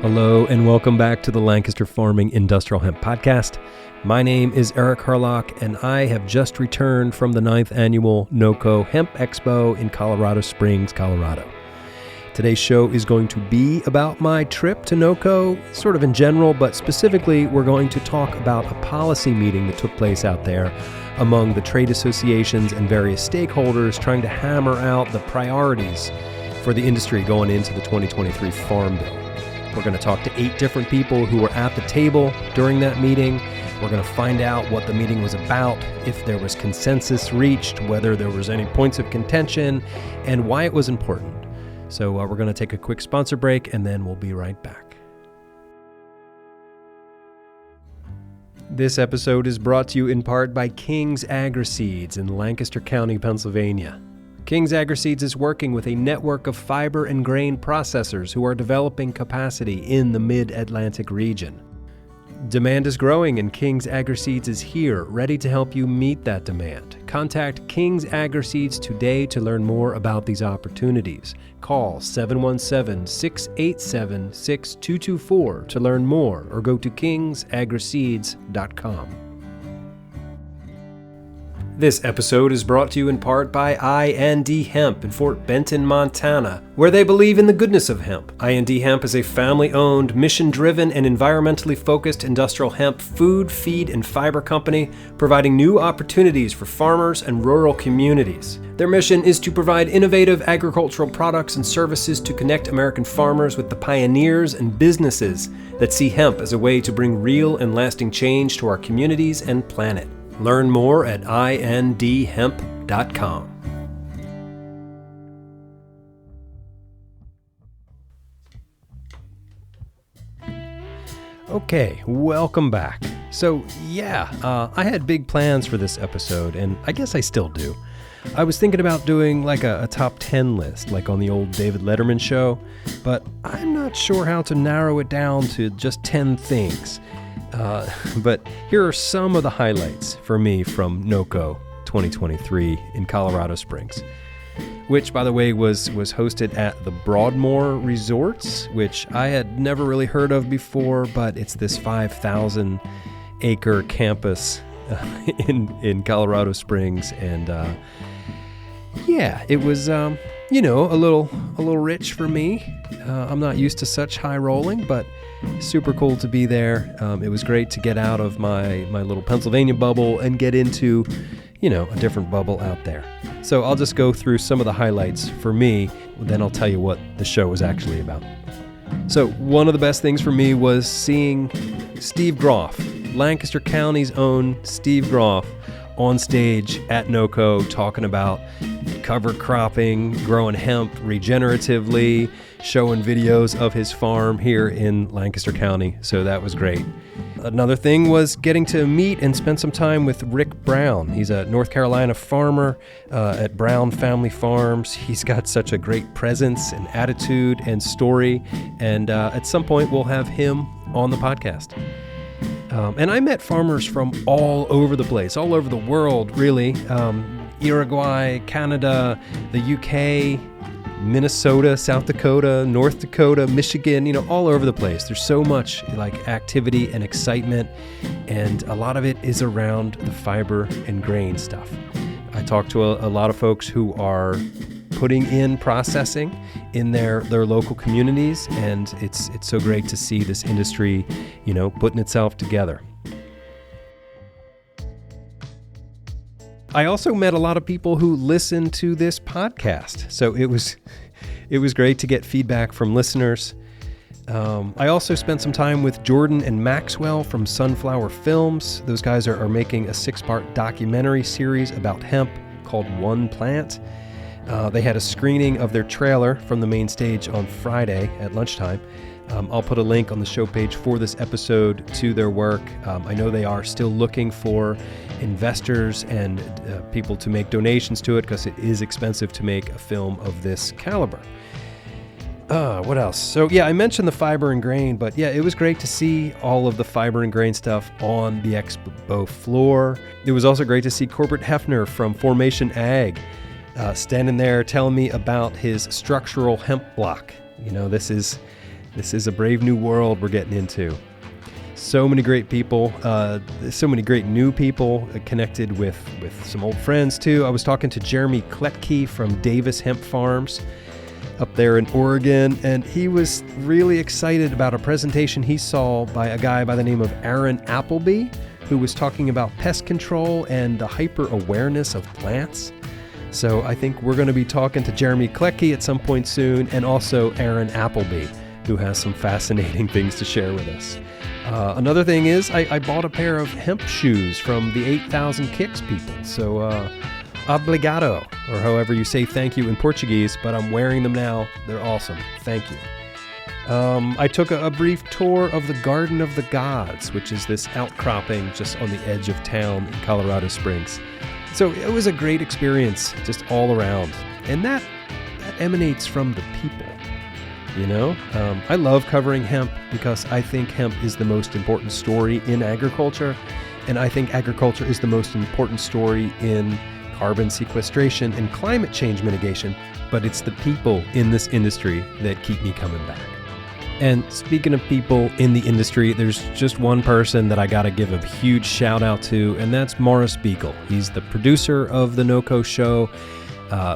Hello and welcome back to the Lancaster Farming Industrial Hemp Podcast. My name is Eric Harlock and I have just returned from the 9th annual NoCo Hemp Expo in Colorado Springs, Colorado. Today's show is going to be about my trip to NoCo, sort of in general, but specifically we're going to talk about a policy meeting that took place out there among the trade associations and various stakeholders trying to hammer out the priorities for the industry going into the 2023 Farm Bill. We're going to talk to 8 different people who were at the table during that meeting. We're going to find out what the meeting was about, if there was consensus reached, whether there was any points of contention, and why it was important. So we're going to take a quick sponsor break, and then we'll be right back. This episode is brought to you in part by King's Agri-Seeds in Lancaster County, Pennsylvania. King's Agri-Seeds is working with a network of fiber and grain processors who are developing capacity in the mid-Atlantic region. Demand is growing and King's Agri-Seeds is here, ready to help you meet that demand. Contact King's Agri-Seeds today to learn more about these opportunities. Call 717-687-6224 to learn more or go to kingsagriseeds.com. This episode is brought to you in part by I&D Hemp in Fort Benton, Montana, where they believe in the goodness of hemp. I&D Hemp is a family-owned, mission-driven, and environmentally focused industrial hemp food, feed, and fiber company, providing new opportunities for farmers and rural communities. Their mission is to provide innovative agricultural products and services to connect American farmers with the pioneers and businesses that see hemp as a way to bring real and lasting change to our communities and planet. Learn more at indhemp.com. Okay, welcome back. So I had big plans for this episode, and I guess I still do. I was thinking about doing like a top 10 list, like on the old David Letterman show, but I'm not sure how to narrow it down to just 10 things. But here are some of the highlights for me from NoCo 2023 in Colorado Springs, which, by the way, was hosted at the Broadmoor Resorts, which I had never really heard of before, but it's this 5,000-acre campus in Colorado Springs, and it was a little rich for me. I'm not used to such high rolling, but super cool to be there. It was great to get out of my little Pennsylvania bubble and get into, a different bubble out there. So I'll just go through some of the highlights for me, then I'll tell you what the show was actually about. So one of the best things for me was seeing Steve Groff, Lancaster County's own Steve Groff, on stage at NoCo talking about cover cropping, growing hemp regeneratively, showing videos of his farm here in Lancaster County. So that was great. Another thing was getting to meet and spend some time with Rick Brown. He's a North Carolina farmer at Brown Family Farms. He's got such a great presence and attitude and story. And at some point, we'll have him on the podcast. And I met farmers from all over the place, all over the world, really. Uruguay, Canada, the UK, Minnesota, South Dakota, North Dakota, Michigan, all over the place. There's so much activity and excitement, and a lot of it is around the fiber and grain stuff. I talked to a lot of folks who are putting in processing in their local communities, and it's so great to see this industry, putting itself together. I also met a lot of people who listen to this podcast, so it was great to get feedback from listeners. I also spent some time with Jordan and Maxwell from Sunflower Films. Those guys are making a 6-part documentary series about hemp called One Plant. They had a screening of their trailer from the main stage on Friday at lunchtime. I'll put a link on the show page for this episode to their work. I know they are still looking for investors and people to make donations to it because it is expensive to make a film of this caliber. What else? So I mentioned the fiber and grain, but it was great to see all of the fiber and grain stuff on the expo floor. It was also great to see Corbett Hefner from Formation Ag standing there telling me about his structural hemp block. This is This is a brave new world we're getting into. So many great people, so many great new people connected with some old friends too. I was talking to Jeremy Kletke from Davis Hemp Farms up there in Oregon, and he was really excited about a presentation he saw by a guy by the name of Aaron Appleby, who was talking about pest control and the hyper-awareness of plants. So I think we're going to be talking to Jeremy Kletke at some point soon, and also Aaron Appleby, who has some fascinating things to share with us. Another thing is I bought a pair of hemp shoes from the 8,000 Kicks people. So obrigado, or however you say thank you in Portuguese, but I'm wearing them now. They're awesome. Thank you. I took a brief tour of the Garden of the Gods, which is this outcropping just on the edge of town in Colorado Springs. So it was a great experience just all around. And that emanates from the people. You know, I love covering hemp because I think hemp is the most important story in agriculture, and I think agriculture is the most important story in carbon sequestration and climate change mitigation, but it's the people in this industry that keep me coming back. And speaking of people in the industry, there's just one person that I got to give a huge shout out to, and that's Morris Beagle. He's the producer of the NoCo show.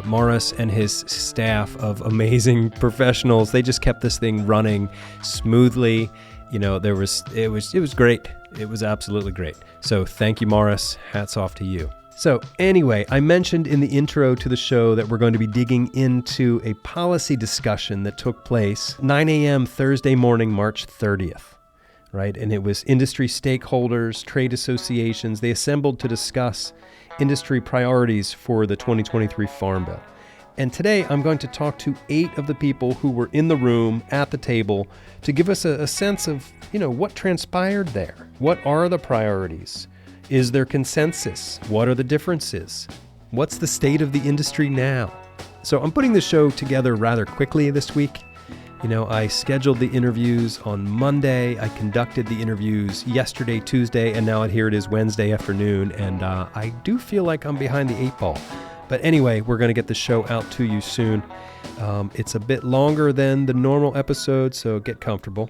Morris and his staff of amazing professionals, they just kept this thing running smoothly. You know, it was great. It was absolutely great. So thank you, Morris. Hats off to you. So anyway, I mentioned in the intro to the show that we're going to be digging into a policy discussion that took place 9 a.m. Thursday morning, March 30th, right? And it was industry stakeholders, trade associations. They assembled to discuss industry priorities for the 2023 Farm Bill. And today I'm going to talk to 8 of the people who were in the room at the table to give us a sense of, you know, what transpired there. What are the priorities? Is there consensus? What are the differences? What's the state of the industry now? So I'm putting the show together rather quickly this week. You know, I scheduled the interviews on Monday. I conducted the interviews yesterday, Tuesday, and now here it is Wednesday afternoon. And I do feel like I'm behind the 8 ball. But anyway, we're going to get the show out to you soon. It's a bit longer than the normal episode, so get comfortable.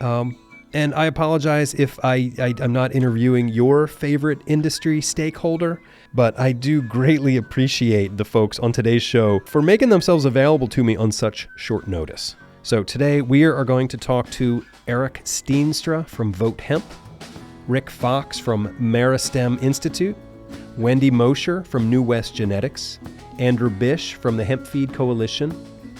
And I apologize if I'm not interviewing your favorite industry stakeholder, but I do greatly appreciate the folks on today's show for making themselves available to me on such short notice. So today we are going to talk to Eric Steenstra from Vote Hemp, Rick Fox from Meristem Institute, Wendy Mosher from New West Genetics, Andrew Bish from the Hemp Feed Coalition,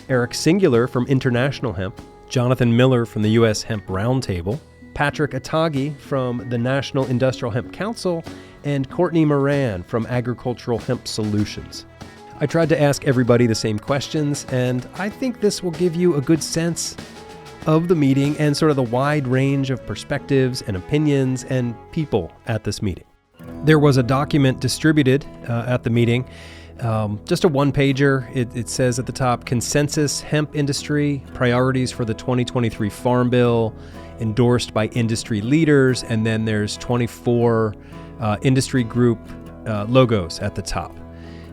Eric Singular from International Hemp, Jonathan Miller from the U.S. Hemp Roundtable, Patrick Atagi from the National Industrial Hemp Council, and Courtney Moran from Agricultural Hemp Solutions. I tried to ask everybody the same questions, and I think this will give you a good sense of the meeting and sort of the wide range of perspectives and opinions and people at this meeting. There was a document distributed at the meeting, just a one-pager. It says at the top, Consensus Hemp Industry, Priorities for the 2023 Farm Bill, endorsed by industry leaders, and then there's 24 industry group logos at the top.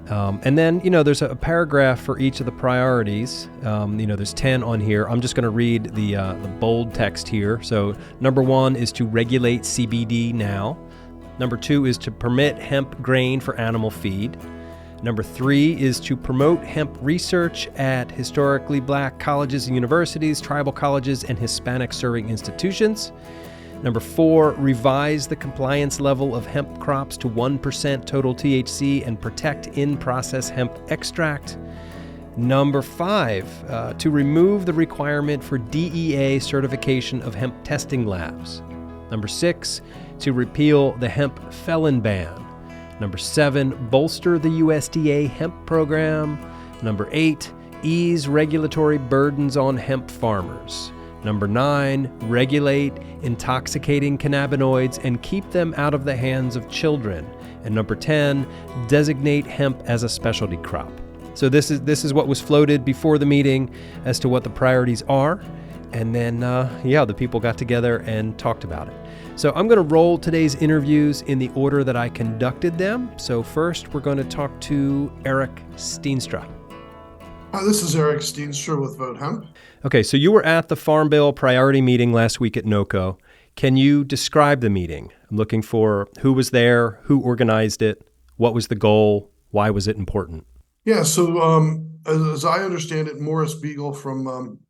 And then, you know, there's a paragraph for each of the priorities. You know, there's 10 on here. I'm just going to read the bold text here. So number 1 is to regulate CBD now. Number 2 is to permit hemp grain for animal feed. Number 3 is to promote hemp research at historically black colleges and universities, tribal colleges, and Hispanic serving institutions. Number 4, revise the compliance level of hemp crops to 1% total THC and protect in-process hemp extract. Number 5, to remove the requirement for DEA certification of hemp testing labs. Number 6, to repeal the hemp felon ban. Number 7, bolster the USDA hemp program. Number 8, ease regulatory burdens on hemp farmers. Number 9, regulate intoxicating cannabinoids and keep them out of the hands of children. And number 10, designate hemp as a specialty crop. So this is what was floated before the meeting as to what the priorities are. And then, the people got together and talked about it. So I'm going to roll today's interviews in the order that I conducted them. So first, we're going to talk to Eric Steenstra. Hi, this is Eric Steenstra with Vote Hemp. Okay, so you were at the Farm Bill priority meeting last week at NoCo. Can you describe the meeting? I'm looking for who was there, who organized it, what was the goal, why was it important? Yeah, so as I understand it, Morris Beagle from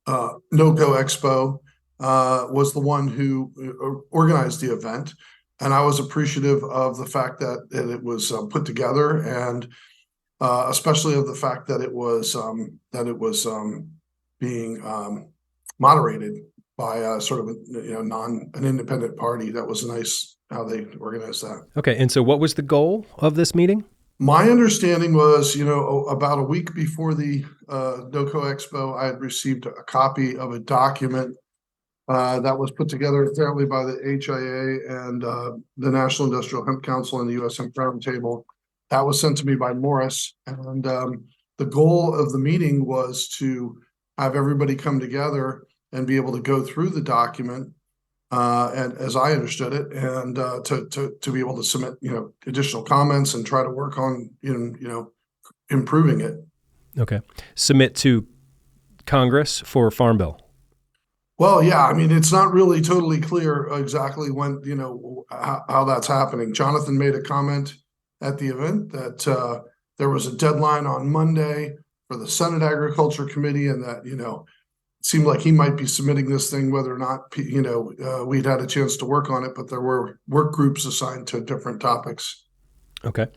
NoCo Expo was the one who organized the event, and I was appreciative of the fact that it was put together, and especially of the fact that it was being moderated by sort of an independent party. That was nice how they organized that. Okay, and so what was the goal of this meeting? My understanding was, about a week before the NoCo Expo, I had received a copy of a document that was put together apparently by the HIA and the National Industrial Hemp Council and the U.S. Hemp Roundtable. That was sent to me by Morris, and the goal of the meeting was to have everybody come together and be able to go through the document, and as I understood it, and to be able to submit additional comments and try to work on improving it. Okay. Submit to Congress for Farm Bill. Well, yeah, I mean, it's not really totally clear exactly when how that's happening. Jonathan made a comment at the event that there was a deadline on Monday for the Senate Agriculture Committee, and that it seemed like he might be submitting this thing whether or not we'd had a chance to work on it, but there were work groups assigned to different topics. Okay.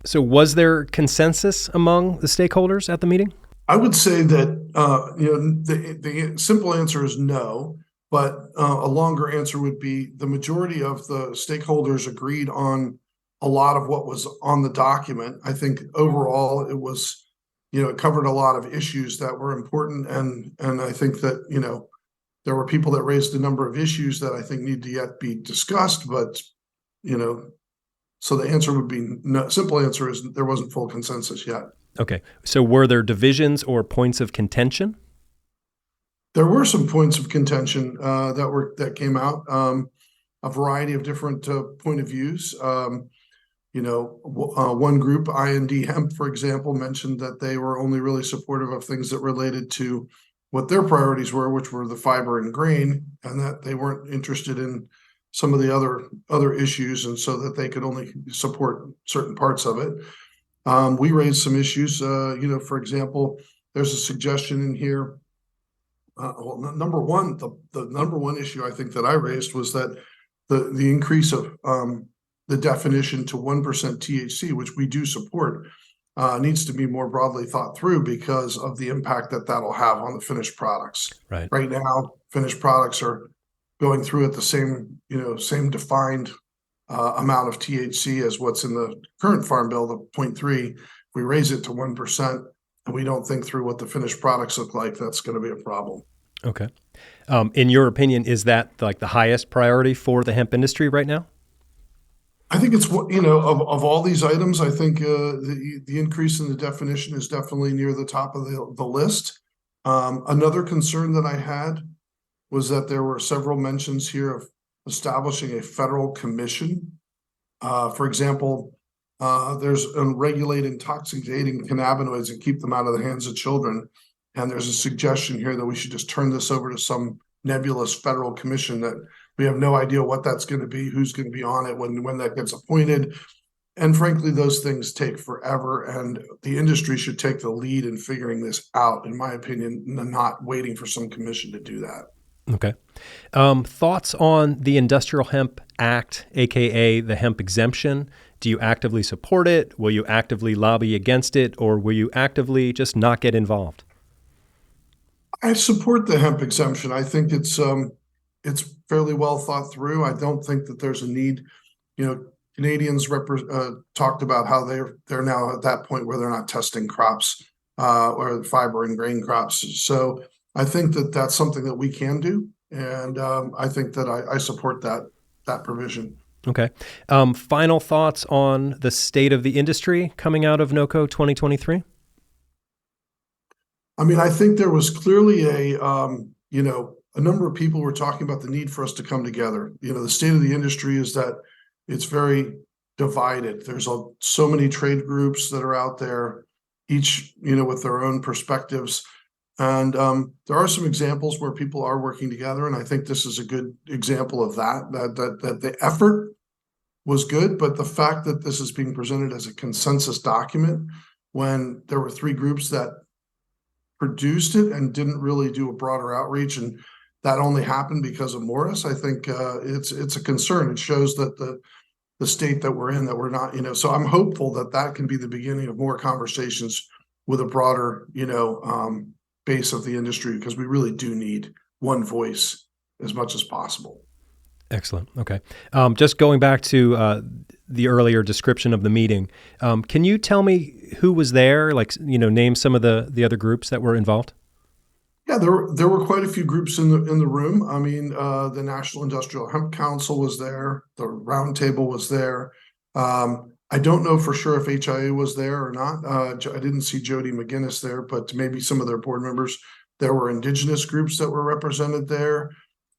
So was there consensus among the stakeholders at the meeting? I would say that the simple answer is no, but a longer answer would be the majority of the stakeholders agreed on a lot of what was on the document. I think overall it was, it covered a lot of issues that were important, and I think that there were people that raised a number of issues that I think need to yet be discussed, but so the answer would be no. Simple answer is there wasn't full consensus yet. Okay. So were there divisions or points of contention? There were some points of contention that came out, a variety of different point of views. One group, IND Hemp, for example, mentioned that they were only really supportive of things that related to what their priorities were, which were the fiber and grain, and that they weren't interested in some of the other issues, and so that they could only support certain parts of it. We raised some issues. For example, there's a suggestion in here. Number one, the number one issue I think that I raised was that the increase of the definition to 1% THC, which we do support, needs to be more broadly thought through because of the impact that that'll have on the finished products. Right. Right now, finished products are going through at the same defined amount of THC as what's in the current Farm Bill, the 0.3. If we raise it to 1% and we don't think through what the finished products look like, that's going to be a problem. Okay. In your opinion, is that like the highest priority for the hemp industry right now? I think it's of all these items, I think the increase in the definition is definitely near the top of the list. Another concern that I had was that there were several mentions here of establishing a federal commission. For example, there's regulate intoxicating cannabinoids and keep them out of the hands of children. And there's a suggestion here that we should just turn this over to some nebulous federal commission that we have no idea what that's going to be, who's going to be on it, when that gets appointed. And frankly, those things take forever, and the industry should take the lead in figuring this out, in my opinion, not waiting for some commission to do that. Okay. Thoughts on the Industrial Hemp Act, aka the hemp exemption? Do you actively support it? Will you actively lobby against it, or will you actively just not get involved? I support the hemp exemption. I think it's fairly well thought through. I don't think that there's a need. Canadians talked about how they're now at that point where they're not testing crops or fiber and grain crops. So I think that that's something that we can do, and I think that I support that provision. Okay. Final thoughts on the state of the industry coming out of NoCo 2023? I mean, I think there was clearly a number of people were talking about the need for us to come together. The state of the industry is that it's very divided. There's so many trade groups that are out there. each, with their own perspectives. And there are some examples where people are working together, and I think this is a good example of that the effort was good, but the fact that this is being presented as a consensus document when there were three groups that produced it and didn't really do a broader outreach, and that only happened because of Morris, I think it's a concern. It shows that the state that we're in, that we're not, so I'm hopeful that that can be the beginning of more conversations with a broader, base of the industry, because we really do need one voice as much as possible. Excellent. Okay. Just going back to the earlier description of the meeting, can you tell me who was there? Like, name some of the other groups that were involved. Yeah, there were quite a few groups in the room. I mean, the National Industrial Hemp Council was there. The Roundtable was there. I don't know for sure if HIA was there or not. I didn't see Jody McGinnis there, but maybe some of their board members. There were indigenous groups that were represented there.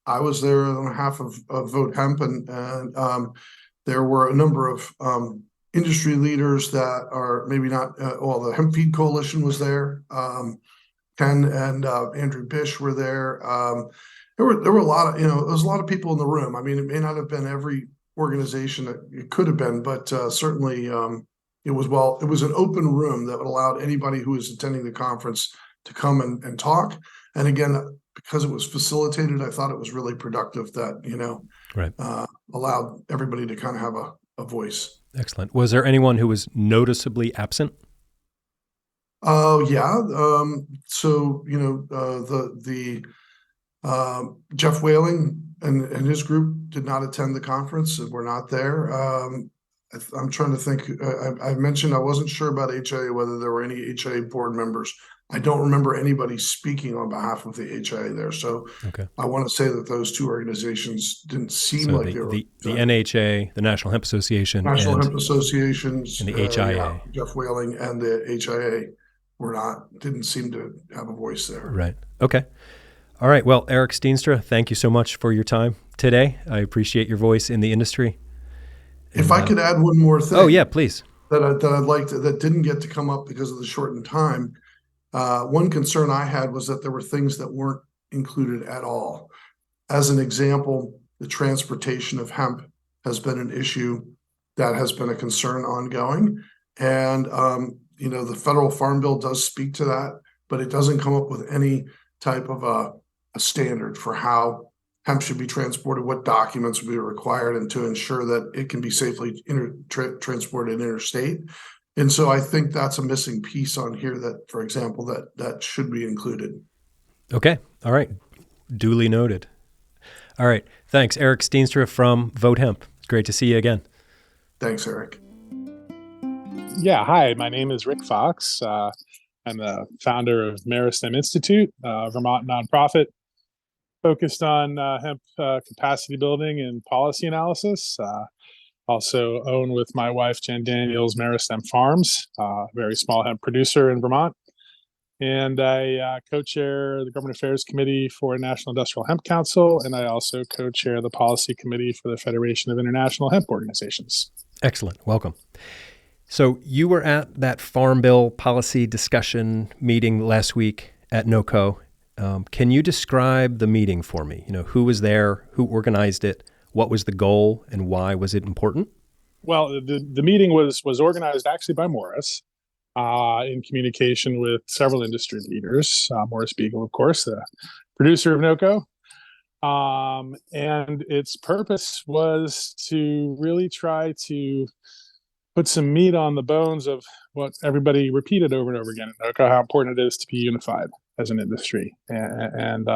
I was there on behalf of Vote Hemp, and there were a number of industry leaders that are maybe not. The Hemp Feed Coalition was there. Ken and Andrew Bish were there. There were a lot of, there was a lot of people in the room. I mean, it may not have been every organization that it could have been, but certainly it was an open room that allowed anybody who was attending the conference to come and talk. And again, because it was facilitated, I thought it was really productive that, right. Allowed everybody to kind of have a voice. Excellent. Was there anyone who was noticeably absent? Oh yeah. So Jeff Whaling and his group did not attend the conference and were not there. I'm trying to think. I mentioned I wasn't sure about HIA, whether there were any HIA board members. I don't remember anybody speaking on behalf of the HIA there. So okay. I want to say that those two organizations didn't seem like they were. The NHA, the National Hemp Association. National Hemp Associations. And the HIA. Jeff Whaling and the HIA didn't seem to have a voice there. Right. Okay. All right. Well, Eric Steenstra, thank you so much for your time today. I appreciate your voice in the industry. If I could add one more thing. Oh yeah, please. That I'd like to, that didn't get to come up because of the shortened time. One concern I had was that there were things that weren't included at all. As an example, the transportation of hemp has been an issue that has been a concern ongoing. And, the federal farm bill does speak to that, but it doesn't come up with any type of a standard for how hemp should be transported, what documents will be required, and to ensure that it can be safely transported interstate. And so I think that's a missing piece on here that, for example, that should be included. Okay. All right. Duly noted. All right. Thanks, Eric Steenstra from Vote Hemp. It's great to see you again. Thanks, Eric. Yeah. Hi, my name is Rick Fox. I'm the founder of Meristem Institute, a Vermont nonprofit focused on hemp capacity building and policy analysis. Also own with my wife, Jen Daniels, Meristem Farms, a very small hemp producer in Vermont. And I co-chair the Government Affairs Committee for National Industrial Hemp Council, and I also co-chair the Policy Committee for the Federation of International Hemp Organizations. Excellent. Welcome. So you were at that Farm Bill policy discussion meeting last week at NoCo. Can you describe the meeting for me? Who was there, who organized it, what was the goal, and why was it important? Well, the meeting was organized actually by Morris in communication with several industry leaders. Morris Beagle, of course, the producer of NoCo. And its purpose was to really try to put some meat on the bones of what everybody repeated over and over again at NoCo, how important it is to be unified as an industry and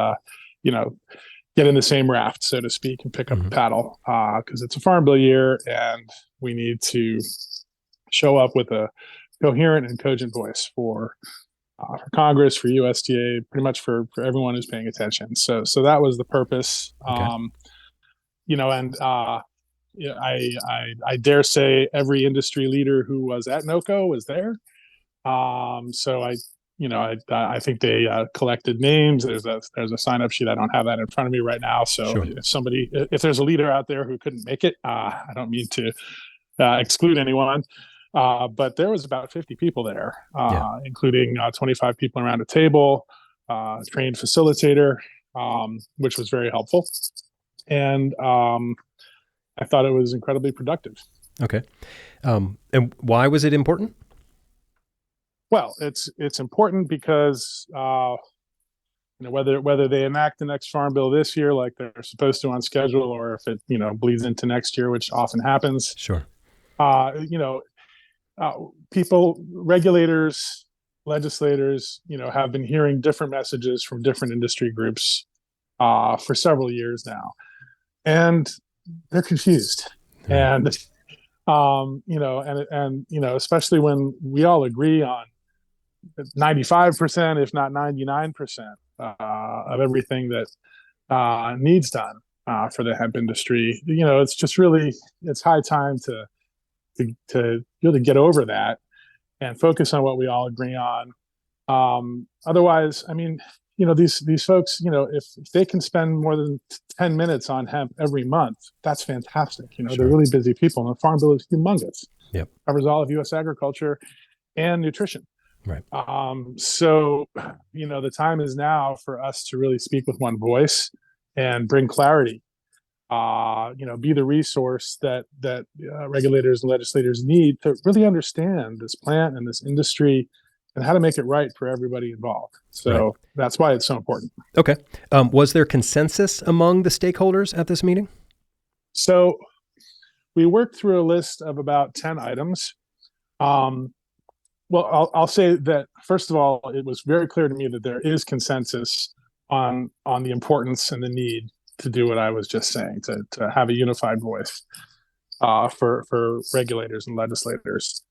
get in the same raft, so to speak, and pick up a paddle, because it's a farm bill year and we need to show up with a coherent and cogent voice for Congress, for USDA, pretty much for everyone who's paying attention. So that was the purpose. Okay. I dare say every industry leader who was at NoCo was there. So I think they collected names. There's a sign-up sheet. I don't have that in front of me right now. So sure. If there's a leader out there who couldn't make it, I don't mean to exclude anyone. But there was about 50 people there, Yeah. including 25 people around a table, trained facilitator, which was very helpful. And I thought it was incredibly productive. Okay. And why was it important? Well, it's important because whether they enact the next farm bill this year like they're supposed to on schedule, or if it bleeds into next year, which often happens. Sure. People, regulators, legislators, have been hearing different messages from different industry groups for several years now, and they're confused. Right. And especially when we all agree on 95%, if not 99%, of everything that needs done for the hemp industry. It's just really, it's high time to really get over that and focus on what we all agree on. Otherwise, I mean, these folks, if they can spend more than 10 minutes on hemp every month, that's fantastic. Sure. They're really busy people, and the farm bill is humongous. Yep. Covers all of U.S. agriculture and nutrition. Right. So, the time is now for us to really speak with one voice and bring clarity. Be the resource that regulators and legislators need to really understand this plant and this industry and how to make it right for everybody involved. So Right. That's why it's so important. Okay. Was there consensus among the stakeholders at this meeting? So we worked through a list of about 10 items. Well, I'll say that, first of all, it was very clear to me that there is consensus on the importance and the need to do what I was just saying, to have a unified voice for regulators and legislators.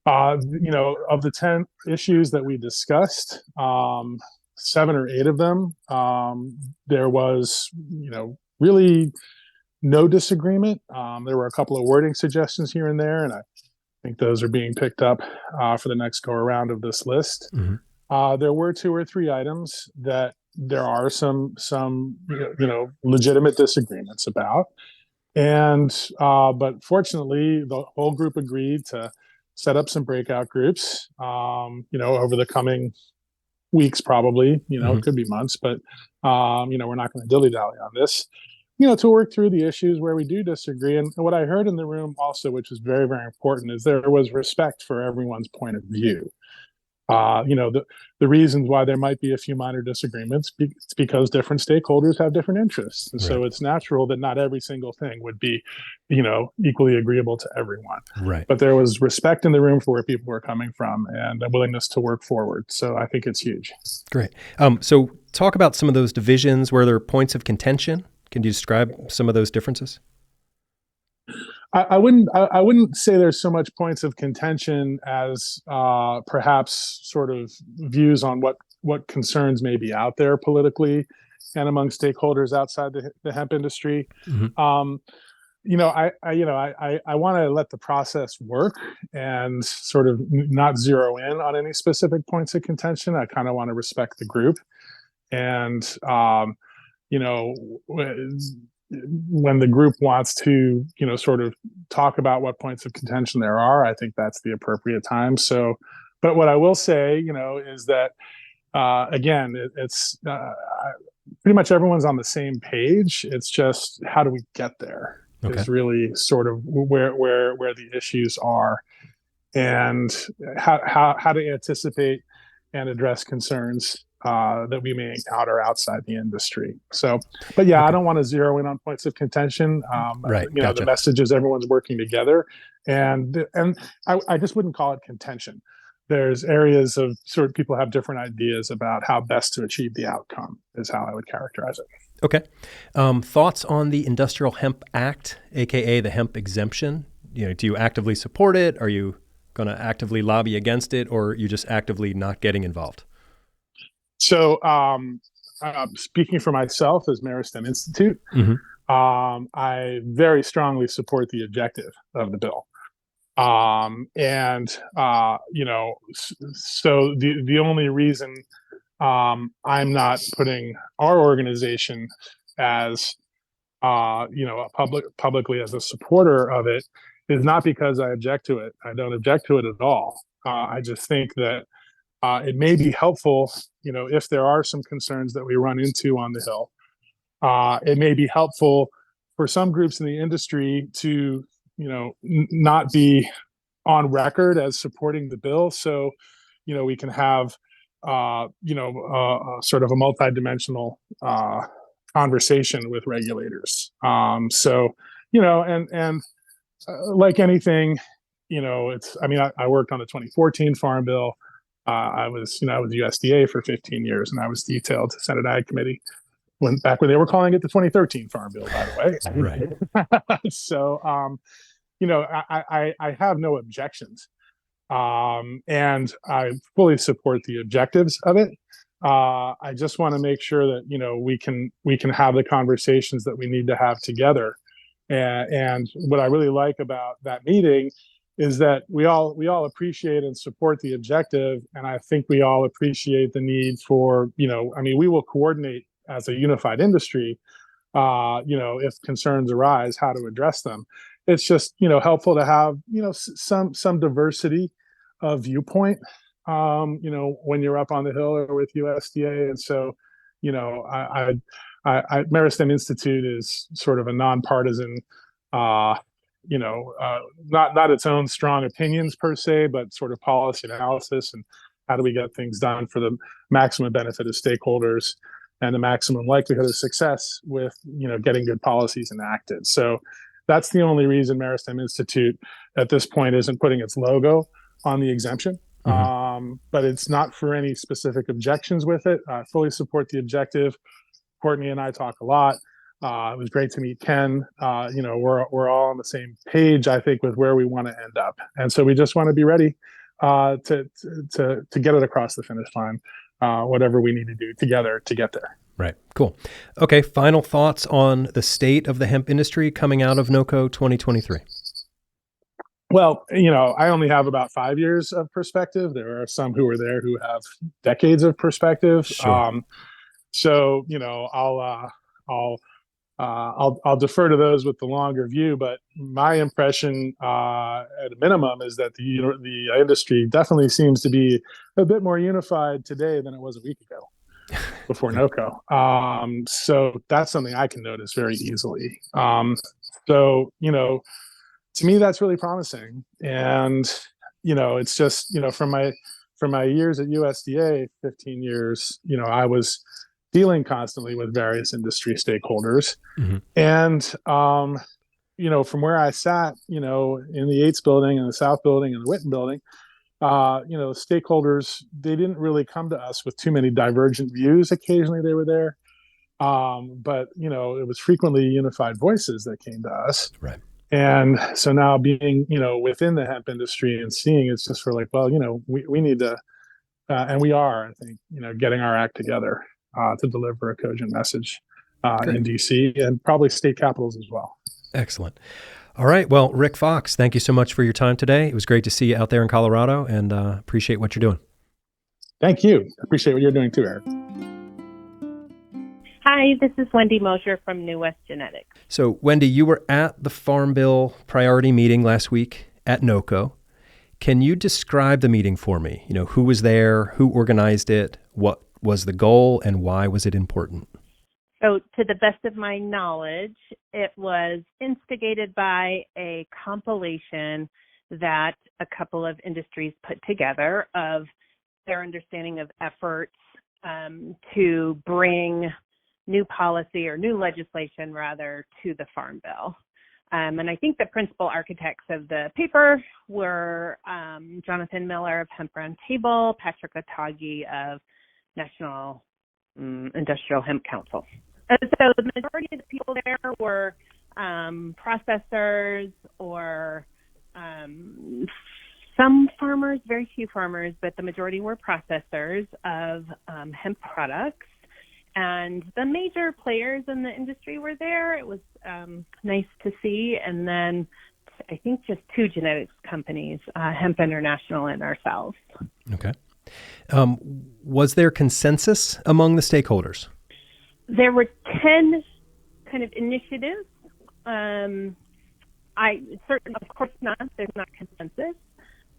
Of the 10 issues that we discussed, 7 or 8 of them, there was, really no disagreement. There were a couple of wording suggestions here and there, and I think those are being picked up for the next go around of this list. Mm-hmm. There were 2 or 3 items that there are some legitimate disagreements about, and but fortunately, the whole group agreed to set up some breakout groups. Over the coming weeks, probably. Mm-hmm. It could be months, but we're not going to dilly dally on this. To work through the issues where we do disagree. And what I heard in the room also, which was very, very important, is there was respect for everyone's point of view. The reasons why there might be a few minor disagreements, it's because different stakeholders have different interests. And so it's natural that not every single thing would be, equally agreeable to everyone. Right. But there was respect in the room for where people were coming from and a willingness to work forward. So I think it's huge. Great. So talk about some of those divisions. Were there points of contention? Can you describe some of those differences? I wouldn't say there's so much points of contention as perhaps sort of views on what concerns may be out there politically and among stakeholders outside the hemp industry. Mm-hmm. I want to let the process work and sort of not zero in on any specific points of contention. I kind of want to respect the group, and when the group wants to, sort of talk about what points of contention there are, I think that's the appropriate time. So, but what I will say, is that, again, it's pretty much everyone's on the same page. It's just, how do we get there? Okay. Is really sort of where the issues are, and how to anticipate and address concerns that we may encounter outside the industry. So, but yeah, okay. I don't want to zero in on points of contention. Right. Gotcha. The message is everyone's working together, and I just wouldn't call it contention. There's areas of sort of people have different ideas about how best to achieve the outcome is how I would characterize it. Okay. Thoughts on the Industrial Hemp Act, AKA the hemp exemption? Do you actively support it? Are you going to actively lobby against it, or are you just actively not getting involved? So, speaking for myself as Meristem Institute, mm-hmm. I very strongly support the objective of the bill. So the only reason I'm not putting our organization as publicly as a supporter of it is not because I object to it. I don't object to it at all. I just think that it may be helpful, if there are some concerns that we run into on the Hill. It may be helpful for some groups in the industry to, not be on record as supporting the bill. So, we can have, sort of a multidimensional conversation with regulators. And like anything, I worked on the 2014 Farm Bill. I was USDA for 15 years, and I was detailed to Senate Ag Committee back when they were calling it the 2013 Farm Bill, by the way. Right. So, I have no objections, and I fully support the objectives of it. I just want to make sure that we can have the conversations that we need to have together. And what I really like about that meeting is that we all appreciate and support the objective, and I think we all appreciate the need for we will coordinate as a unified industry. If concerns arise, how to address them. It's just helpful to have some diversity of viewpoint. When you're up on the Hill or with USDA, and so Meristem Institute is sort of a nonpartisan, not its own strong opinions per se, but sort of policy analysis and how do we get things done for the maximum benefit of stakeholders and the maximum likelihood of success with getting good policies enacted. So that's the only reason Meristem Institute at this point isn't putting its logo on the exemption. Mm-hmm. But it's not for any specific objections with it. I fully support the objective. Courtney and I talk a lot. It was great to meet Ken. We're all on the same page, I think, with where we want to end up. And so we just want to be ready to get it across the finish line, whatever we need to do together to get there. Right. Cool. Okay. Final thoughts on the state of the hemp industry coming out of NoCo 2023. Well, I only have about 5 years of perspective. There are some who were there who have decades of perspective. Sure. So, I'll defer to those with the longer view. But my impression, at a minimum, is that the industry definitely seems to be a bit more unified today than it was a week ago before NoCo. So that's something I can notice very easily. To me, that's really promising. And, it's just, from my years at USDA, 15 years, I was dealing constantly with various industry stakeholders. Mm-hmm. And, from where I sat, in the Yates building and the South building and the Witten building, stakeholders, they didn't really come to us with too many divergent views. Occasionally they were there. But, it was frequently unified voices that came to us. Right. And so now being, within the hemp industry and seeing, it's just for like, well, we need to, and we are, I think, getting our act together to deliver a cogent message in DC and probably state capitals as well. Excellent. All right. Well, Rick Fox, thank you so much for your time today. It was great to see you out there in Colorado, and appreciate what you're doing. Thank you. Appreciate what you're doing too, Eric. Hi, this is Wendy Mosher from New West Genetics. So, Wendy, you were at the Farm Bill priority meeting last week at NoCo. Can you describe the meeting for me? Who was there, who organized it, what was the goal, and why was it important? So, to the best of my knowledge, it was instigated by a compilation that a couple of industries put together of their understanding of efforts to bring new policy or new legislation, rather, to the Farm Bill. And I think the principal architects of the paper were Jonathan Miller of Hemp Roundtable, Patrick Atagi of National Industrial Hemp Council. So the majority of the people there were processors or some farmers, very few farmers, but the majority were processors of hemp products. And the major players in the industry were there. It was nice to see. And then I think just two genetics companies, Hemp International and ourselves. Okay. Was there consensus among the stakeholders? There were 10 kind of initiatives I certainly, of course not. There's not consensus,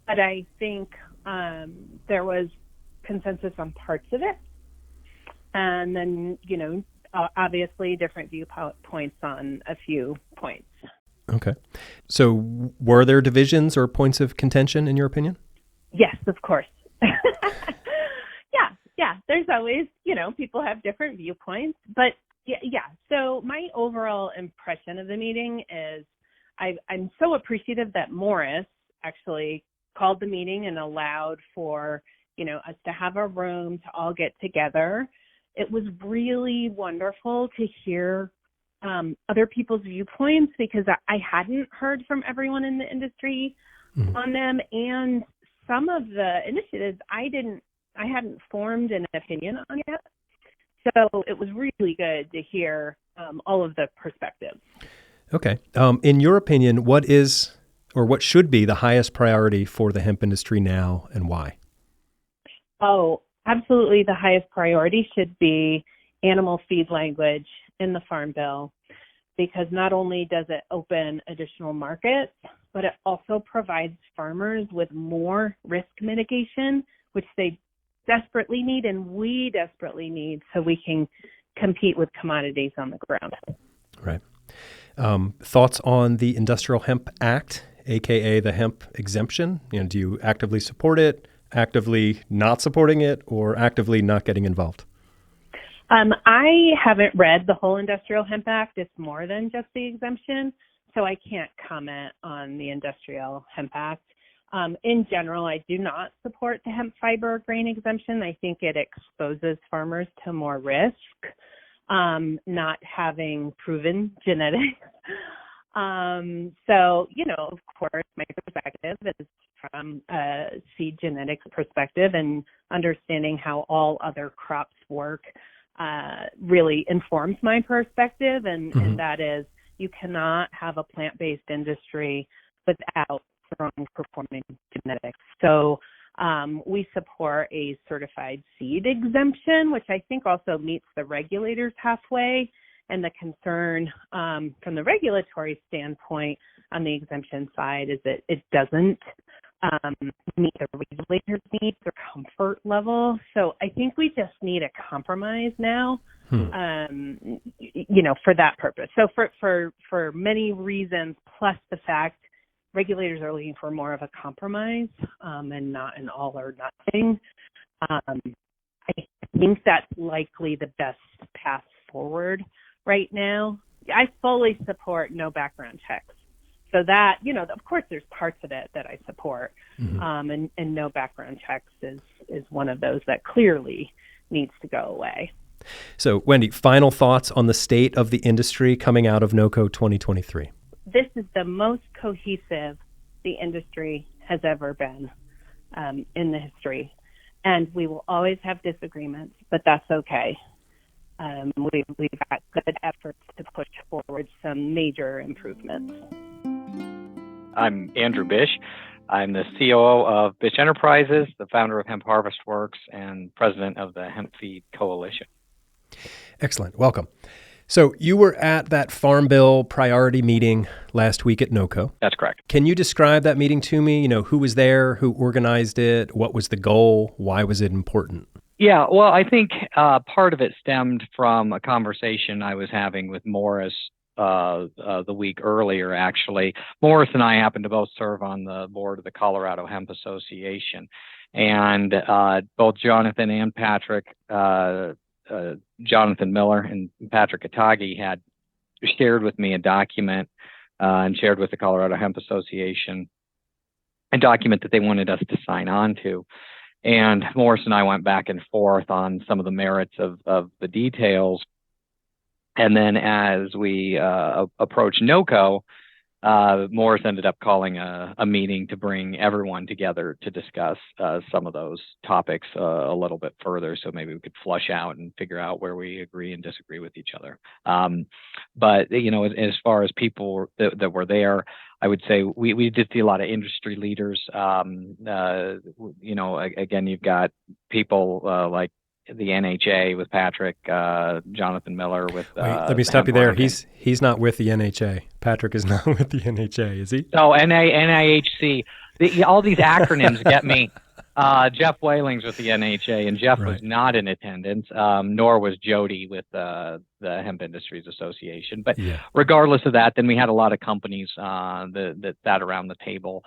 but I think there was consensus on parts of it, and then obviously different viewpoints on a few points. Okay. So were there divisions or points of contention in your opinion? Yes, of course. Yeah. There's always, people have different viewpoints, but yeah. So my overall impression of the meeting is I'm so appreciative that Morris actually called the meeting and allowed for, us to have a room to all get together. It was really wonderful to hear other people's viewpoints, because I hadn't heard from everyone in the industry on them, and some of the initiatives I hadn't formed an opinion on yet. So it was really good to hear all of the perspectives. Okay. In your opinion, what is or what should be the highest priority for the hemp industry now, and why? Oh, absolutely. The highest priority should be animal feed language in the Farm Bill, because not only does it open additional markets, but it also provides farmers with more risk mitigation, which they desperately need, and we desperately need, so we can compete with commodities on the ground. Right. Thoughts on the Industrial Hemp Act, aka the hemp exemption? Do you actively support it, actively not supporting it, or actively not getting involved? I haven't read the whole Industrial Hemp Act. It's more than just the exemption, so I can't comment on the Industrial Hemp Act. In general, I do not support the hemp fiber grain exemption. I think it exposes farmers to more risk, not having proven genetics. So, of course, my perspective is from a seed genetics perspective, and understanding how all other crops work really informs my perspective, and that is, you cannot have a plant-based industry without strong performing genetics. So we support a certified seed exemption, which I think also meets the regulators halfway. And the concern from the regulatory standpoint on the exemption side is that it doesn't meet the regulators' needs or comfort level. So I think we just need a compromise now, for that purpose. So for many reasons, plus the fact regulators are looking for more of a compromise and not an all or nothing. I think that's likely the best path forward right now. I fully support no background checks. So that, of course, there's parts of it that I support, and no background checks is one of those that clearly needs to go away. So, Wendy, final thoughts on the state of the industry coming out of NoCo 2023? This is the most cohesive the industry has ever been in the history. And we will always have disagreements, but that's okay. We've got good efforts to push forward some major improvements. I'm Andrew Bish. I'm the COO of Bish Enterprises, the founder of Hemp Harvest Works, and president of the Hemp Feed Coalition. Excellent. Welcome. So you were at that Farm Bill priority meeting last week at NoCo. That's correct. Can you describe that meeting to me? Who was there, who organized it, what was the goal, why was it important? Yeah, well, I think part of it stemmed from a conversation I was having with Morris the week earlier, actually. Morris and I happen to both serve on the board of the Colorado Hemp Association. And both Jonathan and Patrick, Jonathan Miller and Patrick Atagi, had shared with me a document and shared with the Colorado Hemp Association a document that they wanted us to sign on to. And Morris and I went back and forth on some of the merits of the details. And then as we approached NoCo, Morris ended up calling a meeting to bring everyone together to discuss some of those topics a little bit further, so maybe we could flush out and figure out where we agree and disagree with each other. But as far as people that were there, I would say we did see a lot of industry leaders. Again, you've got people like the NHA with Patrick, Jonathan Miller with. Wait, let me stop you there. He's not with the NHA. Patrick is not with the NHA, is he? Oh, NIHC. All these acronyms get me. Jeff Whaling's with the NHA, and Jeff was not in attendance, nor was Jody with the Hemp Industries Association. But regardless of that, then we had a lot of companies that sat around the table.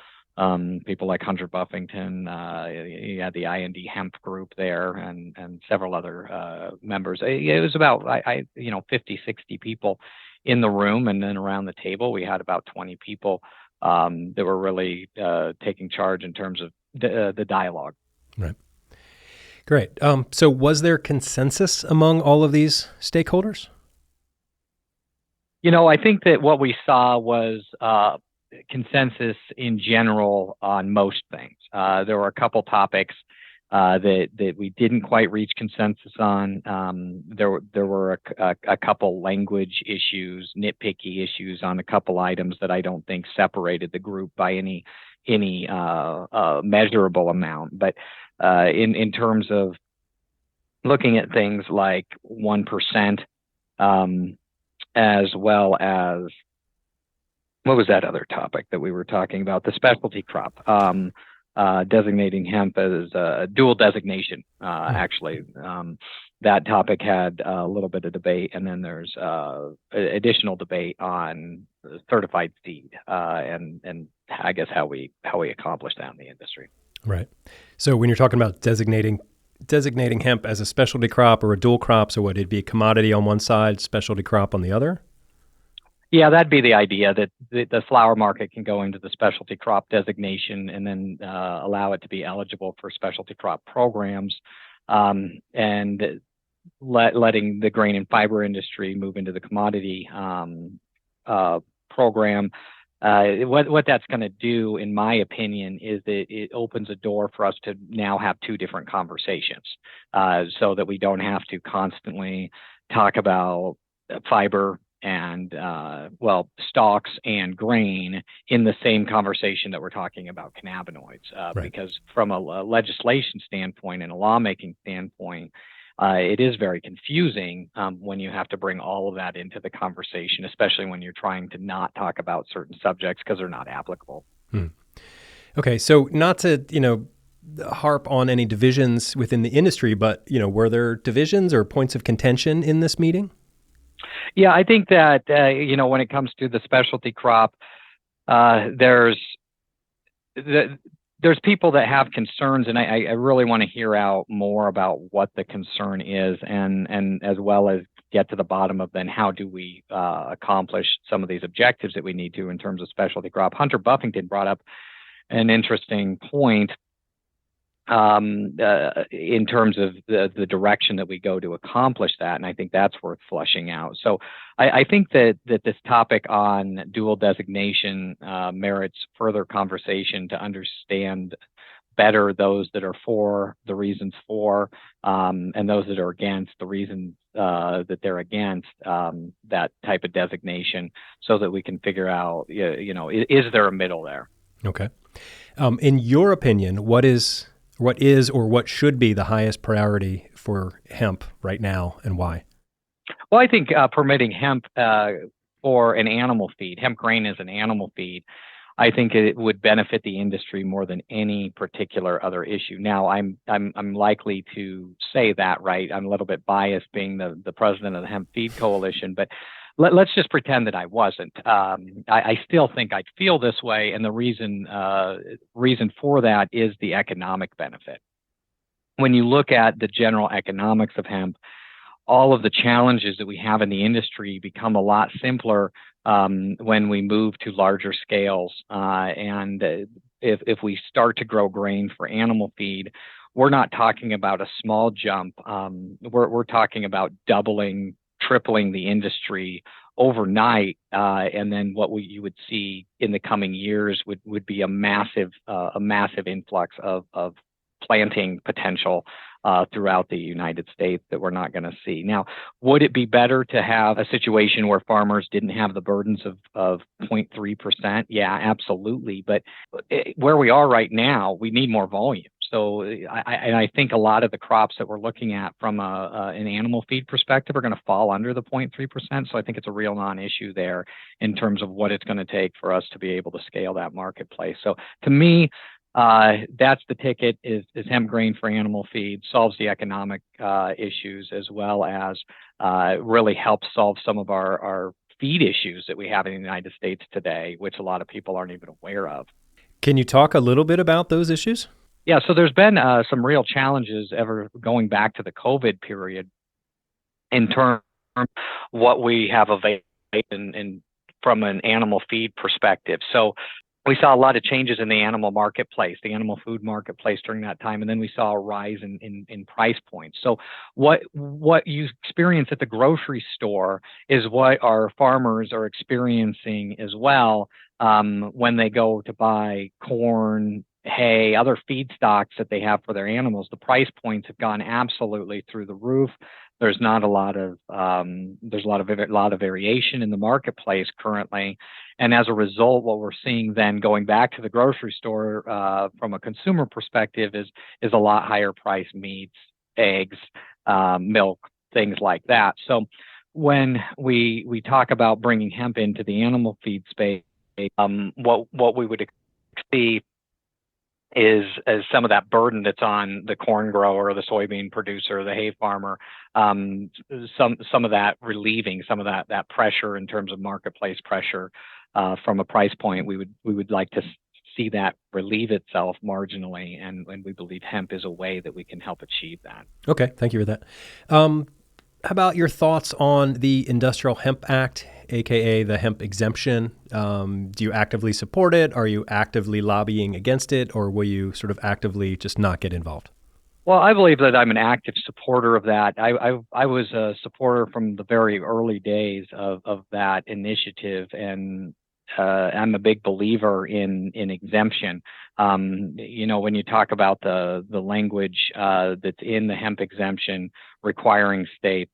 People like Hunter Buffington, you had the IND Hemp group there, and several other members. It was about 50, 60 people in the room, and then around the table we had about 20 people that were really taking charge in terms of the dialogue. Right. Great. So was there consensus among all of these stakeholders? I think that what we saw was consensus in general on most things. There were a couple topics that we didn't quite reach consensus on. There were a couple language issues, nitpicky issues on a couple items that I don't think separated the group by any measurable amount. But in terms of looking at things like 1%, as well as what was that other topic that we were talking about? The specialty crop, designating hemp as a dual designation. Actually, that topic had a little bit of debate, and then there's additional debate on certified seed, and I guess how we accomplish that in the industry. Right. So when you're talking about designating hemp as a specialty crop or a dual crop, so it'd be a commodity on one side, specialty crop on the other? Yeah, that'd be the idea, that the flower market can go into the specialty crop designation and then allow it to be eligible for specialty crop programs, and letting the grain and fiber industry move into the commodity program. What that's going to do, in my opinion, is that it opens a door for us to now have two different conversations, so that we don't have to constantly talk about fiber and stalks and grain in the same conversation that we're talking about cannabinoids, because from a legislation standpoint and a lawmaking standpoint, it is very confusing when you have to bring all of that into the conversation, especially when you're trying to not talk about certain subjects because they're not applicable. Okay, so not to harp on any divisions within the industry, but were there divisions or points of contention in this meeting? Yeah, I think that, when it comes to the specialty crop, there's people that have concerns, and I really want to hear out more about what the concern is, and as well as get to the bottom of then how do we accomplish some of these objectives that we need to in terms of specialty crop. Hunter Buffington brought up an interesting point in terms of the direction that we go to accomplish that. And I think that's worth fleshing out. So I think that this topic on dual designation merits further conversation to understand better those that are for, the reasons for, and those that are against, the reasons that they're against that type of designation, so that we can figure out, is there a middle there? Okay. In your opinion, what is or what should be the highest priority for hemp right now, and why? Well, I think permitting hemp for an animal feed, hemp grain as an animal feed, I think it would benefit the industry more than any particular other issue. Now, I'm likely to say that, right? I'm a little bit biased being the president of the Hemp Feed Coalition, but let's just pretend that I wasn't. I still think I'd feel this way, and the reason for that is the economic benefit. When you look at the general economics of hemp, all of the challenges that we have in the industry become a lot simpler when we move to larger scales. And if we start to grow grain for animal feed, we're not talking about a small jump. We're talking about doubling, tripling the industry overnight, and then what you would see in the coming years would be a massive influx of planting potential throughout the United States that we're not going to see. Now, would it be better to have a situation where farmers didn't have the burdens of 0.3%? Yeah, absolutely. But where we are right now, we need more volumes. So I think a lot of the crops that we're looking at from an animal feed perspective are going to fall under the 0.3%. So I think it's a real non-issue there in terms of what it's going to take for us to be able to scale that marketplace. So to me, that's the ticket: is hemp grain for animal feed, solves the economic issues, as well as really helps solve some of our feed issues that we have in the United States today, which a lot of people aren't even aware of. Can you talk a little bit about those issues? Yeah, so there's been some real challenges ever going back to the COVID period in terms of what we have available in from an animal feed perspective. So we saw a lot of changes in the animal marketplace, the animal food marketplace during that time, and then we saw a rise in price points. So what you experience at the grocery store is what our farmers are experiencing as well when they go to buy corn, hay, other feedstocks that they have for their animals. The price points have gone absolutely through the roof. There's not a lot of variation in the marketplace currently, and as a result, what we're seeing then going back to the grocery store from a consumer perspective is a lot higher priced meats, eggs, milk, things like that. So when we talk about bringing hemp into the animal feed space, what we would see is some of that burden that's on the corn grower, the soybean producer, the hay farmer, some of that relieving, some of that pressure in terms of marketplace pressure from a price point. We would like to see that relieve itself marginally, and we believe hemp is a way that we can help achieve that. Okay, thank you for that. How about your thoughts on the Industrial Hemp Act, aka the hemp exemption? Do you actively support it? Are you actively lobbying against it, or will you sort of actively just not get involved? Well, I believe that I'm an active supporter of that. I was a supporter from the very early days of that initiative, and I'm a big believer in exemption. When you talk about the language that's in the hemp exemption requiring states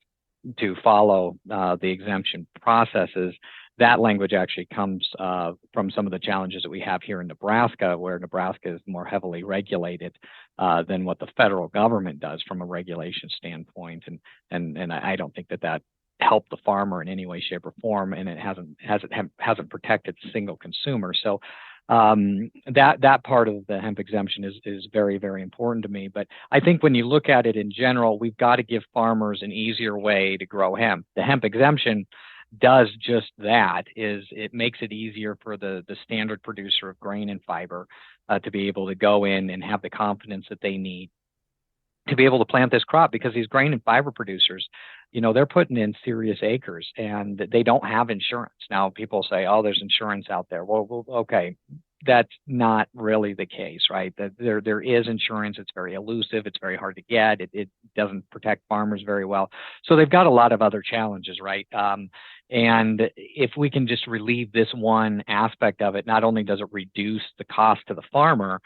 to follow the exemption processes, that language actually comes from some of the challenges that we have here in Nebraska, where Nebraska is more heavily regulated than what the federal government does from a regulation standpoint, and I don't think that helped the farmer in any way, shape, or form, and it hasn't protected single consumer. So that part of the hemp exemption is very, very important to me. But I think when you look at it in general, we've got to give farmers an easier way to grow hemp. The hemp exemption does just that. It makes it easier for the standard producer of grain and fiber to be able to go in and have the confidence that they need to be able to plant this crop, because these grain and fiber producers, they're putting in serious acres and they don't have insurance. Now people say, oh, there's insurance out there. Well, okay. That's not really the case, right? That there is insurance. It's very elusive. It's very hard to get. It doesn't protect farmers very well. So they've got a lot of other challenges, right? And if we can just relieve this one aspect of it, not only does it reduce the cost to the farmer,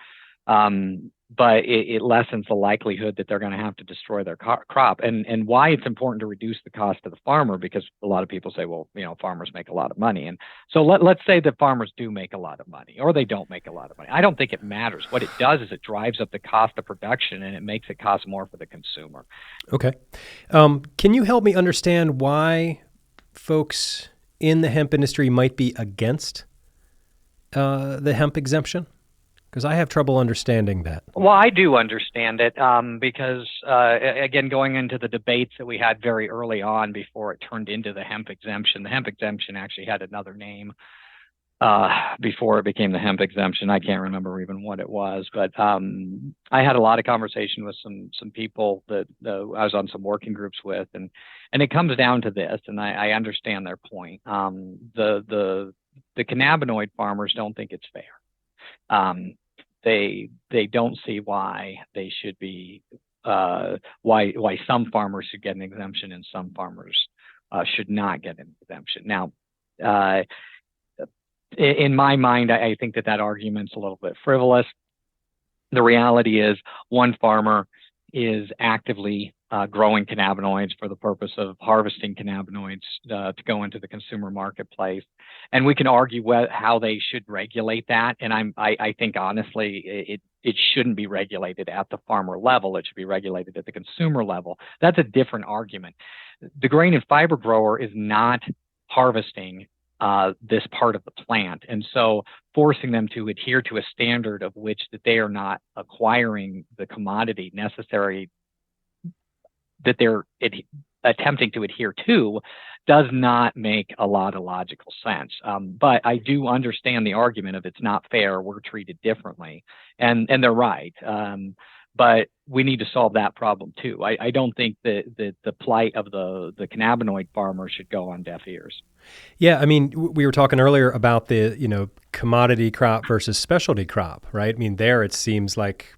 but it lessens the likelihood that they're going to have to destroy their crop. And why it's important to reduce the cost to the farmer, because a lot of people say, well, farmers make a lot of money. And so let's say that farmers do make a lot of money, or they don't make a lot of money. I don't think it matters. What it does is it drives up the cost of production, and it makes it cost more for the consumer. Okay. Can you help me understand why folks in the hemp industry might be against the hemp exemption? Because I have trouble understanding that. Well, I do understand it because, again, going into the debates that we had very early on before it turned into the hemp exemption actually had another name before it became the hemp exemption. I can't remember even what it was, but I had a lot of conversation with some people that I was on some working groups with, and it comes down to this, and I understand their point. The cannabinoid farmers don't think it's fair. They don't see why they should be why some farmers should get an exemption and some farmers should not get an exemption. Now, in my mind, I think that argument's a little bit frivolous. The reality is, one farmer is actively growing cannabinoids for the purpose of harvesting cannabinoids to go into the consumer marketplace. And we can argue how they should regulate that. And I think honestly, it shouldn't be regulated at the farmer level. It should be regulated at the consumer level. That's a different argument. The grain and fiber grower is not harvesting this part of the plant. And so forcing them to adhere to a standard of which that they are not acquiring the commodity necessary that they're attempting to adhere to does not make a lot of logical sense. But I do understand the argument of it's not fair, we're treated differently. And they're right. But we need to solve that problem too. I don't think that the plight of the cannabinoid farmer should go on deaf ears. Yeah, I mean, we were talking earlier about the, commodity crop versus specialty crop, right? I mean, there it seems like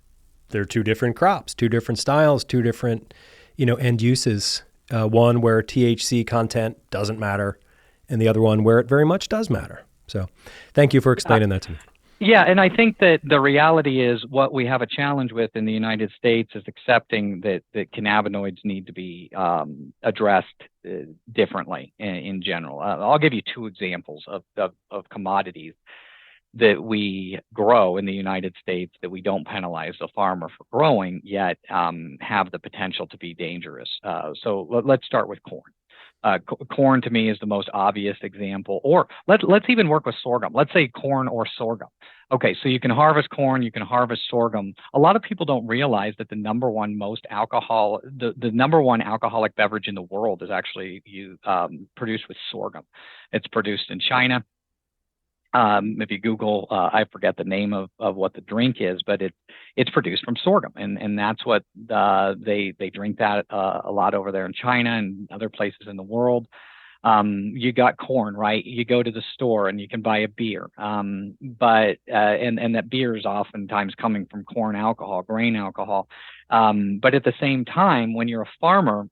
they're two different crops, two different styles, two different, end uses. One where THC content doesn't matter, and the other one where it very much does matter. So thank you for explaining that to me. Yeah, and I think that the reality is what we have a challenge with in the United States is accepting that cannabinoids need to be addressed differently in general. I'll give you two examples of commodities that we grow in the United States that we don't penalize the farmer for growing, yet have the potential to be dangerous. So let's start with corn. Corn to me is the most obvious example, or let's even work with sorghum. Let's say corn or sorghum. Okay, so you can harvest corn, you can harvest sorghum. A lot of people don't realize that the number one alcoholic beverage in the world is actually produced with sorghum. It's produced in China. If you Google, I forget the name of what the drink is, but it's produced from sorghum, and that's what they drink that a lot over there in China and other places in the world. You got corn, right? You go to the store and you can buy a beer, but that beer is oftentimes coming from corn alcohol, grain alcohol. But at the same time, when you're a farmer,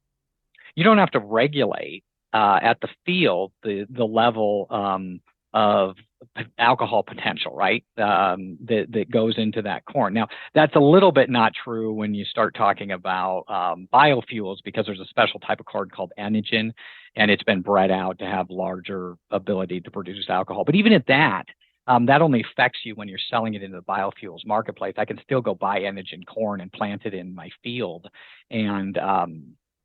you don't have to regulate at the field the level of alcohol potential, right? That goes into that corn. Now, that's a little bit not true when you start talking about biofuels, because there's a special type of corn called enogen, and it's been bred out to have larger ability to produce alcohol. But even at that, that only affects you when you're selling it into the biofuels marketplace. I can still go buy enogen corn and plant it in my field, and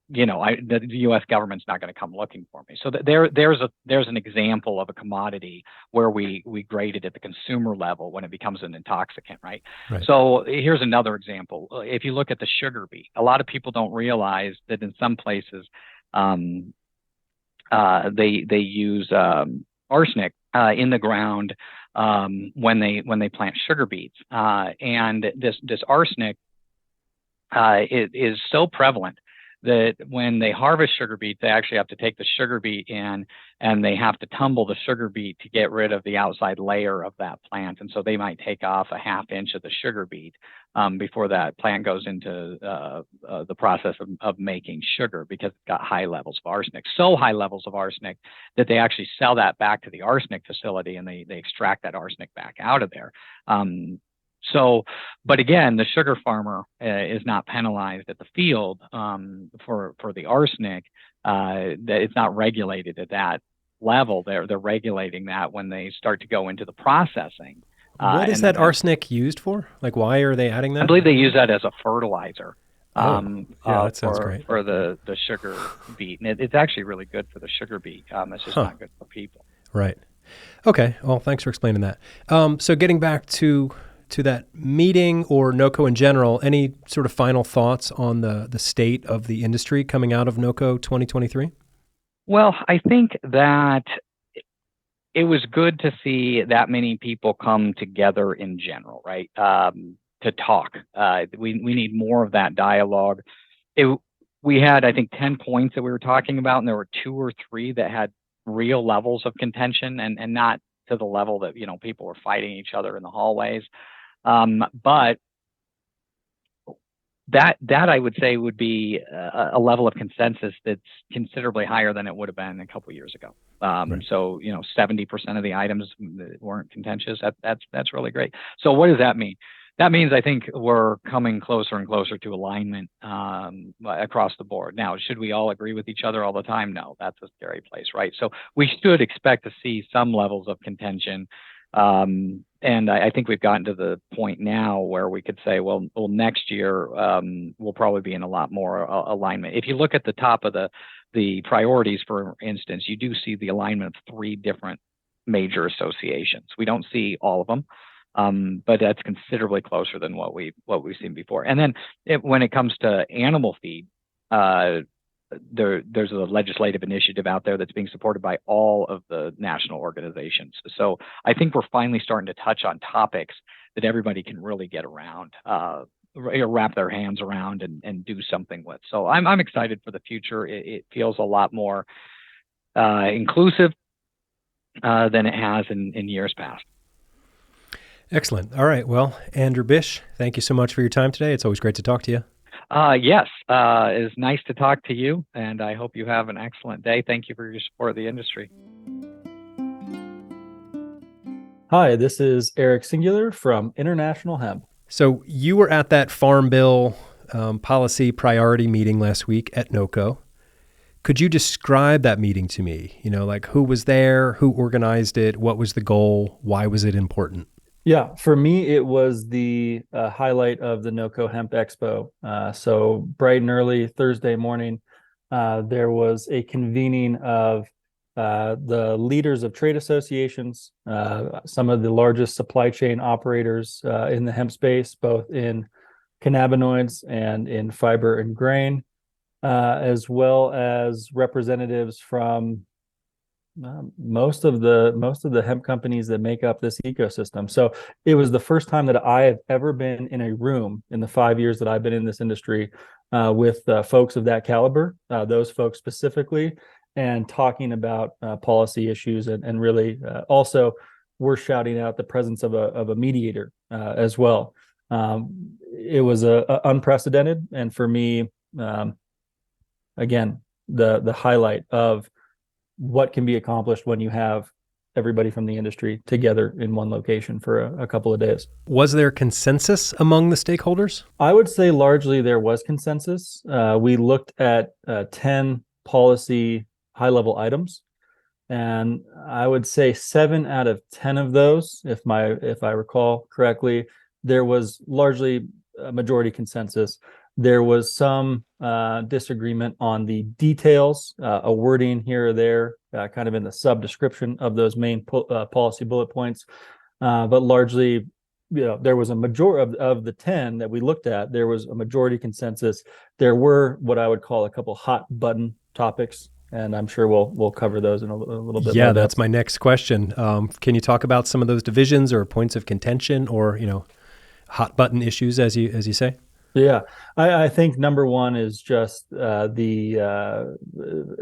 the U.S. government's not going to come looking for me. So there's an example of a commodity where we grade it at the consumer level when it becomes an intoxicant, right? So here's another example. If you look at the sugar beet, a lot of people don't realize that in some places they use arsenic in the ground when they plant sugar beets, and this arsenic is so prevalent that when they harvest sugar beet, they actually have to take the sugar beet in and they have to tumble the sugar beet to get rid of the outside layer of that plant. And so they might take off a half inch of the sugar beet before that plant goes into the process of making sugar, because it's got high levels of arsenic, so high levels of arsenic that they actually sell that back to the arsenic facility and they extract that arsenic back out of there. But again, the sugar farmer is not penalized at the field for the arsenic. That it's not regulated at that level. They're regulating that when they start to go into the processing. What is that arsenic used for? Like, why are they adding that? I believe they use that as a fertilizer. That sounds great. For the sugar beet, and it's actually really good for the sugar beet. It's just not good for people. Right. Okay. Well, thanks for explaining that. So getting back to that meeting, or NoCo in general, any sort of final thoughts on the state of the industry coming out of NoCo 2023? Well, I think that it was good to see that many people come together in general, right? To talk. We need more of that dialogue. We had, I think, 10 points that we were talking about, and there were 2 or 3 that had real levels of contention, and not to the level that, people were fighting each other in the hallways. But that I would say would be a level of consensus that's considerably higher than it would have been a couple of years ago. Right. So 70% of the items that weren't contentious. That's really great. So what does that mean? That means I think we're coming closer and closer to alignment across the board. Now, should we all agree with each other all the time? No, that's a scary place, right? So we should expect to see some levels of contention. And I think we've gotten to the point now where we could say, well, next year we'll probably be in a lot more alignment. If you look at the top of the priorities, for instance, you do see the alignment of 3 different major associations. We don't see all of them, but that's considerably closer than what we've seen before. And then when it comes to animal feed, there's a legislative initiative out there that's being supported by all of the national organizations. So I think we're finally starting to touch on topics that everybody can really get around, wrap their hands around and do something with. So I'm excited for the future. It feels a lot more inclusive than it has in years past. Excellent. All right. Well, Andrew Bish, thank you so much for your time today. It's always great to talk to you. Yes, it's nice to talk to you, and I hope you have an excellent day. Thank you for your support of the industry. Hi, this is Eric Singular from International Hemp. So you were at that Farm Bill policy priority meeting last week at NoCo. Could you describe that meeting to me? Like who was there, who organized it, what was the goal, why was it important? Yeah, for me, it was the highlight of the NoCo Hemp Expo. So bright and early Thursday morning, there was a convening of the leaders of trade associations, some of the largest supply chain operators in the hemp space, both in cannabinoids and in fiber and grain, as well as representatives from most of the hemp companies that make up this ecosystem. So it was the first time that I have ever been in a room in the 5 years that I've been in this industry with folks of that caliber, those folks specifically, and talking about policy issues and really also we're shouting out the presence of a mediator as well. It was unprecedented, and for me, again, the highlight of what can be accomplished when you have everybody from the industry together in one location for a couple of days. Was there consensus among the stakeholders? I would say largely there was consensus. We looked at 10 policy high-level items, and I would say 7 out of 10 of those, if I recall correctly, there was largely a majority consensus. There was some disagreement on the details, a wording here or there, kind of in the sub-description of those main policy bullet points. But largely, there was a majority of the 10 that we looked at, there was a majority consensus. There were what I would call a couple hot button topics, and I'm sure we'll cover those in a little bit. Yeah, that's my next question. Can you talk about some of those divisions or points of contention or, hot button issues, as you say? Yeah, I think number one is just the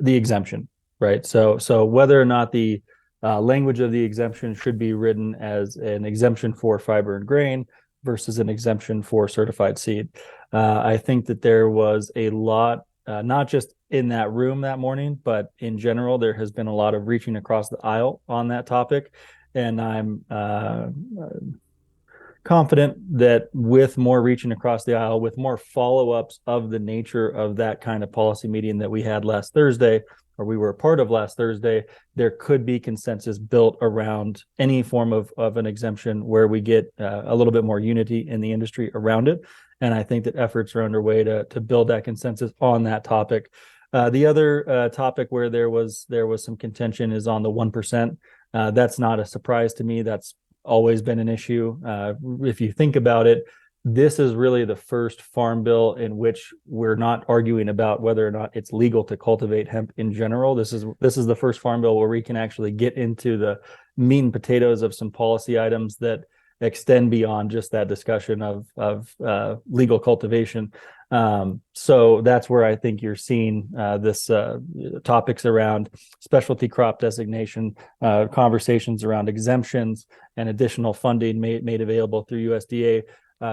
exemption, right? So whether or not the language of the exemption should be written as an exemption for fiber and grain versus an exemption for certified seed. I think that there was a lot, not just in that room that morning, but in general, there has been a lot of reaching across the aisle on that topic. And I'm confident that with more reaching across the aisle, with more follow-ups of the nature of that kind of policy meeting that we had last Thursday, or we were a part of last Thursday, there could be consensus built around any form of an exemption where we get a little bit more unity in the industry around it. And I think that efforts are underway to build that consensus on that topic. The other topic where there was some contention is on the 1%. That's not a surprise to me. That's always been an issue. If you think about it, this is really the first farm bill in which we're not arguing about whether or not it's legal to cultivate hemp in general. This is the first farm bill where we can actually get into the meat and potatoes of some policy items that extend beyond just that discussion of legal cultivation. So that's where I think you're seeing this topics around specialty crop designation, conversations around exemptions and additional funding made available through USDA.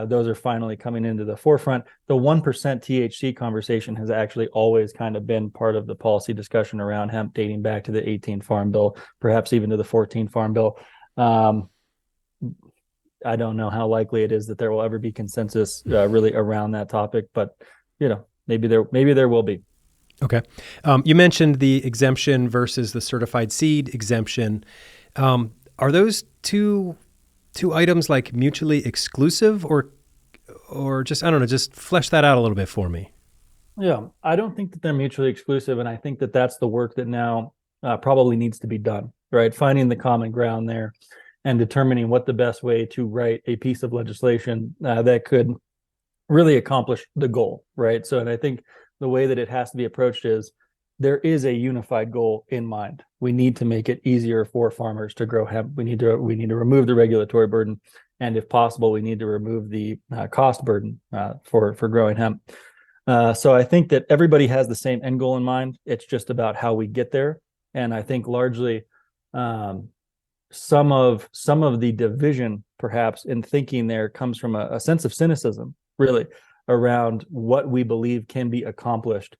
Those are finally coming into the forefront. The 1% THC conversation has actually always kind of been part of the policy discussion around hemp, dating back to the 18 Farm Bill, perhaps even to the 14 Farm Bill. I don't know how likely it is that there will ever be consensus really around that topic, but maybe there will be. Okay. You mentioned the exemption versus the certified seed exemption. Are those two items like mutually exclusive, or just, I don't know, just flesh that out a little bit for me? Yeah, I don't think that they're mutually exclusive, and I think that that's the work that now probably needs to be done, right? Finding the common ground there and determining what the best way to write a piece of legislation that could really accomplish the goal, right? So, and I think the way that it has to be approached is there is a unified goal in mind. We need to make it easier for farmers to grow hemp. We need to remove the regulatory burden, and if possible, we need to remove the cost burden for growing hemp. So I think that everybody has the same end goal in mind. It's just about how we get there. And I think largely some of the division perhaps in thinking there comes from a sense of cynicism, really, around what we believe can be accomplished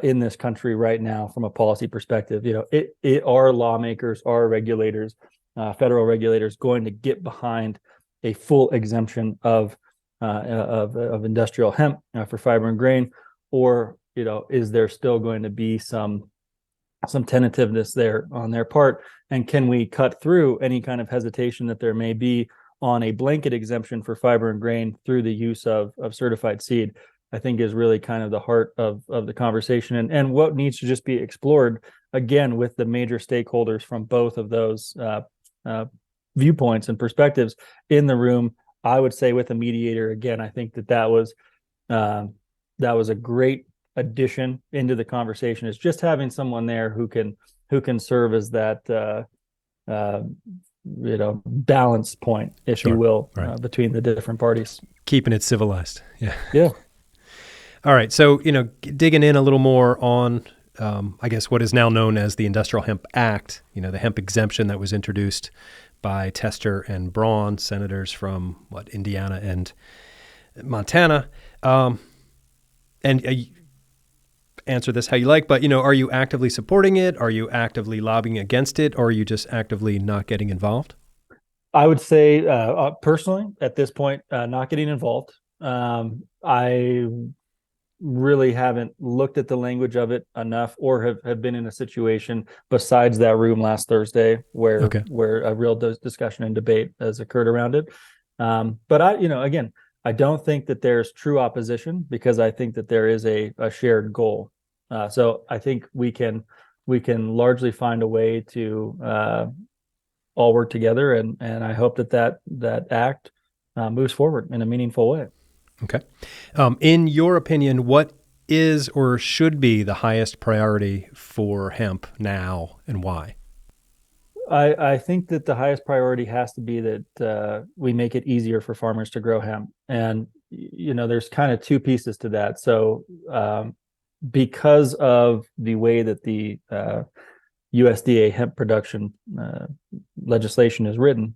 in this country right now from a policy perspective. You know, it are lawmakers, are regulators, federal regulators going to get behind a full exemption of industrial hemp for fiber and grain, or, you know, is there still going to be some tentativeness there on their part, and can we cut through any kind of hesitation that there may be on a blanket exemption for fiber and grain through the use of certified seed? I think is really kind of the heart of the conversation, and what needs to just be explored again with the major stakeholders from both of those viewpoints and perspectives in the room. I would say with a mediator, again, I think that was a great addition into the conversation, is just having someone there who can serve as that balance point, if you will, right, between the different parties, keeping it civilized. Yeah. All right, so digging in a little more on I guess what is now known as the Industrial Hemp Act, the hemp exemption that was introduced by Tester and Braun, senators from Indiana and Montana. And answer this how you like, but are you actively supporting it? Are you actively lobbying against it? Or are you just actively not getting involved? I would say personally at this point, not getting involved. I really haven't looked at the language of it enough, or have been in a situation besides that room last Thursday where a real discussion and debate has occurred around it. But again, I don't think that there's true opposition, because I think that there is a shared goal. So I think we can largely find a way to all work together, and I hope that act moves forward in a meaningful way. Okay. In your opinion, what is or should be the highest priority for hemp now, and why? I think that the highest priority has to be that we make it easier for farmers to grow hemp. And, there's kind of two pieces to that. So because of the way that the USDA hemp production legislation is written,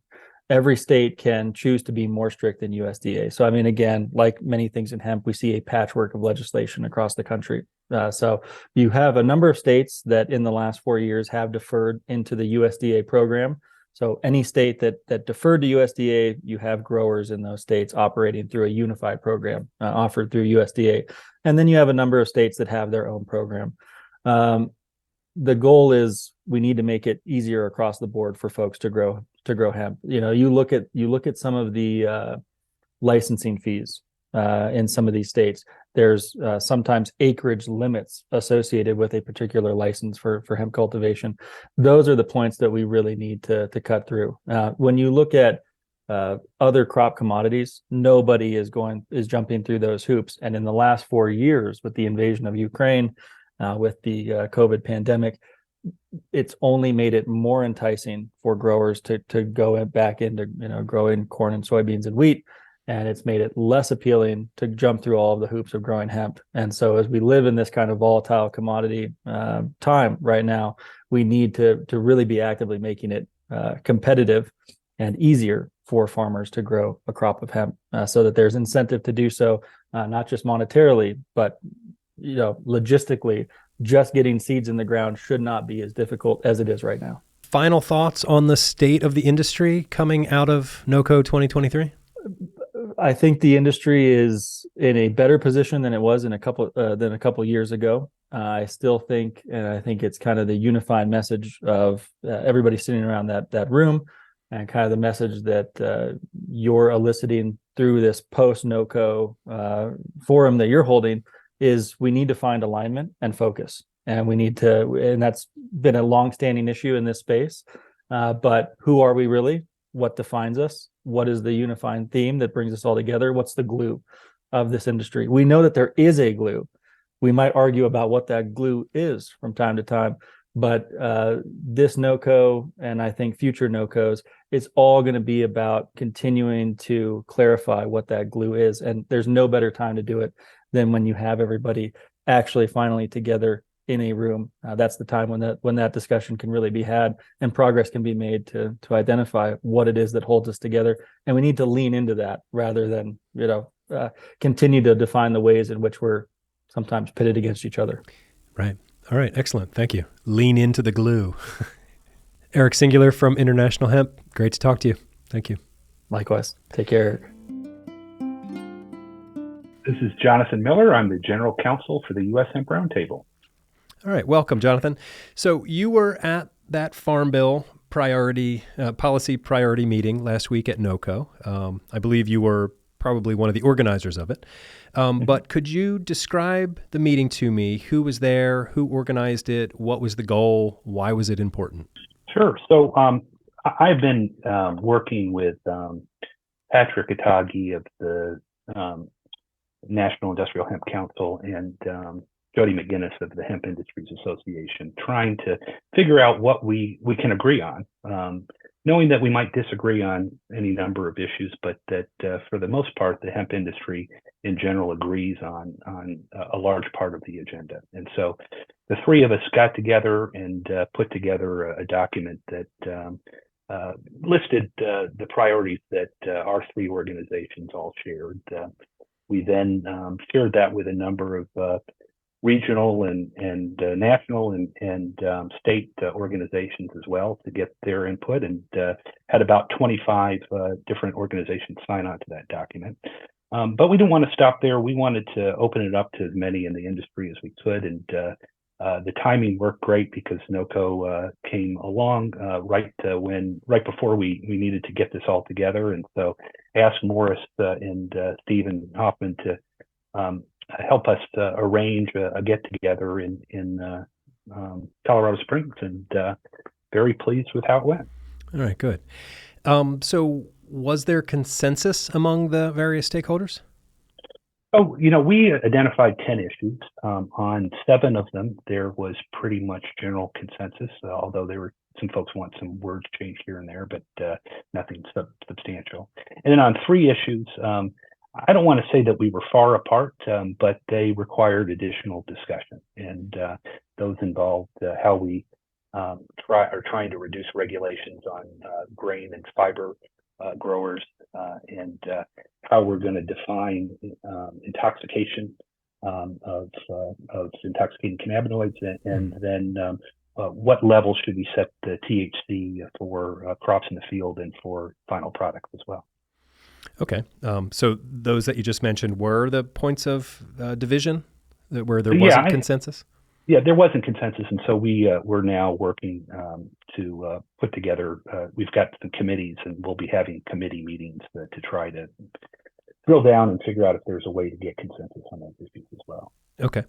every state can choose to be more strict than USDA. So, I mean, again, like many things in hemp, we see a patchwork of legislation across the country. So you have a number of states that in the last 4 years have deferred into the USDA program. So any state that deferred to USDA, you have growers in those states operating through a unified program offered through USDA. And then you have a number of states that have their own program. The goal is we need to make it easier across the board for folks to grow hemp. You look at some of the licensing fees in some of these states. There's sometimes acreage limits associated with a particular license for hemp cultivation. Those are the points that we really need to cut through. When you look at other crop commodities, nobody is jumping through those hoops. And in the last 4 years, with the invasion of Ukraine, with the COVID pandemic, it's only made it more enticing for growers to go back into growing corn and soybeans and wheat, and it's made it less appealing to jump through all of the hoops of growing hemp. And so as we live in this kind of volatile commodity time right now, we need to really be actively making it competitive and easier for farmers to grow a crop of hemp, so that there's incentive to do so, not just monetarily, but logistically. Just getting seeds in the ground should not be as difficult as it is right now. Final thoughts on the state of the industry coming out of NoCo 2023? I think the industry is in a better position than it was in a couple years ago. I still think, and I think it's kind of the unified message of everybody sitting around that room, and kind of the message that you're eliciting through this post NoCo forum that you're holding is we need to find alignment and focus. And we need to, and that's been a longstanding issue in this space. But who are we really? What defines us? What is the unifying theme that brings us all together? What's the glue of this industry? We know that there is a glue. We might argue about what that glue is from time to time, but this NoCo, and I think future NoCos, it's all going to be about continuing to clarify what that glue is. And there's no better time to do it than when you have everybody actually finally together in a room. That's the time when that discussion can really be had and progress can be made to identify what it is that holds us together. And we need to lean into that rather than continue to define the ways in which we're sometimes pitted against each other. Right. All right. Excellent. Thank you. Lean into the glue. Eric Singular from International Hemp. Great to talk to you. Thank you. Likewise. Take care, Eric. This is Jonathan Miller. I'm the General Counsel for the U.S. Hemp Roundtable. All right. Welcome, Jonathan. So you were at that Farm Bill policy priority meeting last week at NoCo. I believe you were probably one of the organizers of it. But could you describe the meeting to me? Who was there? Who organized it? What was the goal? Why was it important? Sure. So I've been working with Patrick Atagi of the National Industrial Hemp Council and Jody McGinnis of the Hemp Industries Association, trying to figure out what we can agree on, knowing that we might disagree on any number of issues, but that for the most part, the hemp industry in general agrees on a large part of the agenda. And so the three of us got together and put together a document that listed the priorities that our three organizations all shared. We then shared that with a number of regional and national and state organizations as well to get their input, and had about 25 different organizations sign on to that document. But we didn't want to stop there. We wanted to open it up to as many in the industry as we could, and the timing worked great because NoCo came along right before we needed to get this all together, and so asked Morris and Stephen Hoffman to help us arrange a get-together in Colorado Springs, and very pleased with how it went. All right, good. So was there consensus among the various stakeholders? Oh, we identified 10 issues. On 7 of them, there was pretty much general consensus, although there were some folks want some words changed here and there, but nothing substantial. And then on 3 issues, I don't want to say that we were far apart, but they required additional discussion. And those involved how we are trying to reduce regulations on grain and fiber growers, and how we're going to define intoxication of intoxicating cannabinoids, and then what level should we set the THC for crops in the field and for final products as well. Okay. So those that you just mentioned were the points of division where there wasn't consensus? Yeah, there wasn't consensus. And so we're now working to put together, we've got some committees, and we'll be having committee meetings to try to drill down and figure out if there's a way to get consensus on those issues as well. Okay.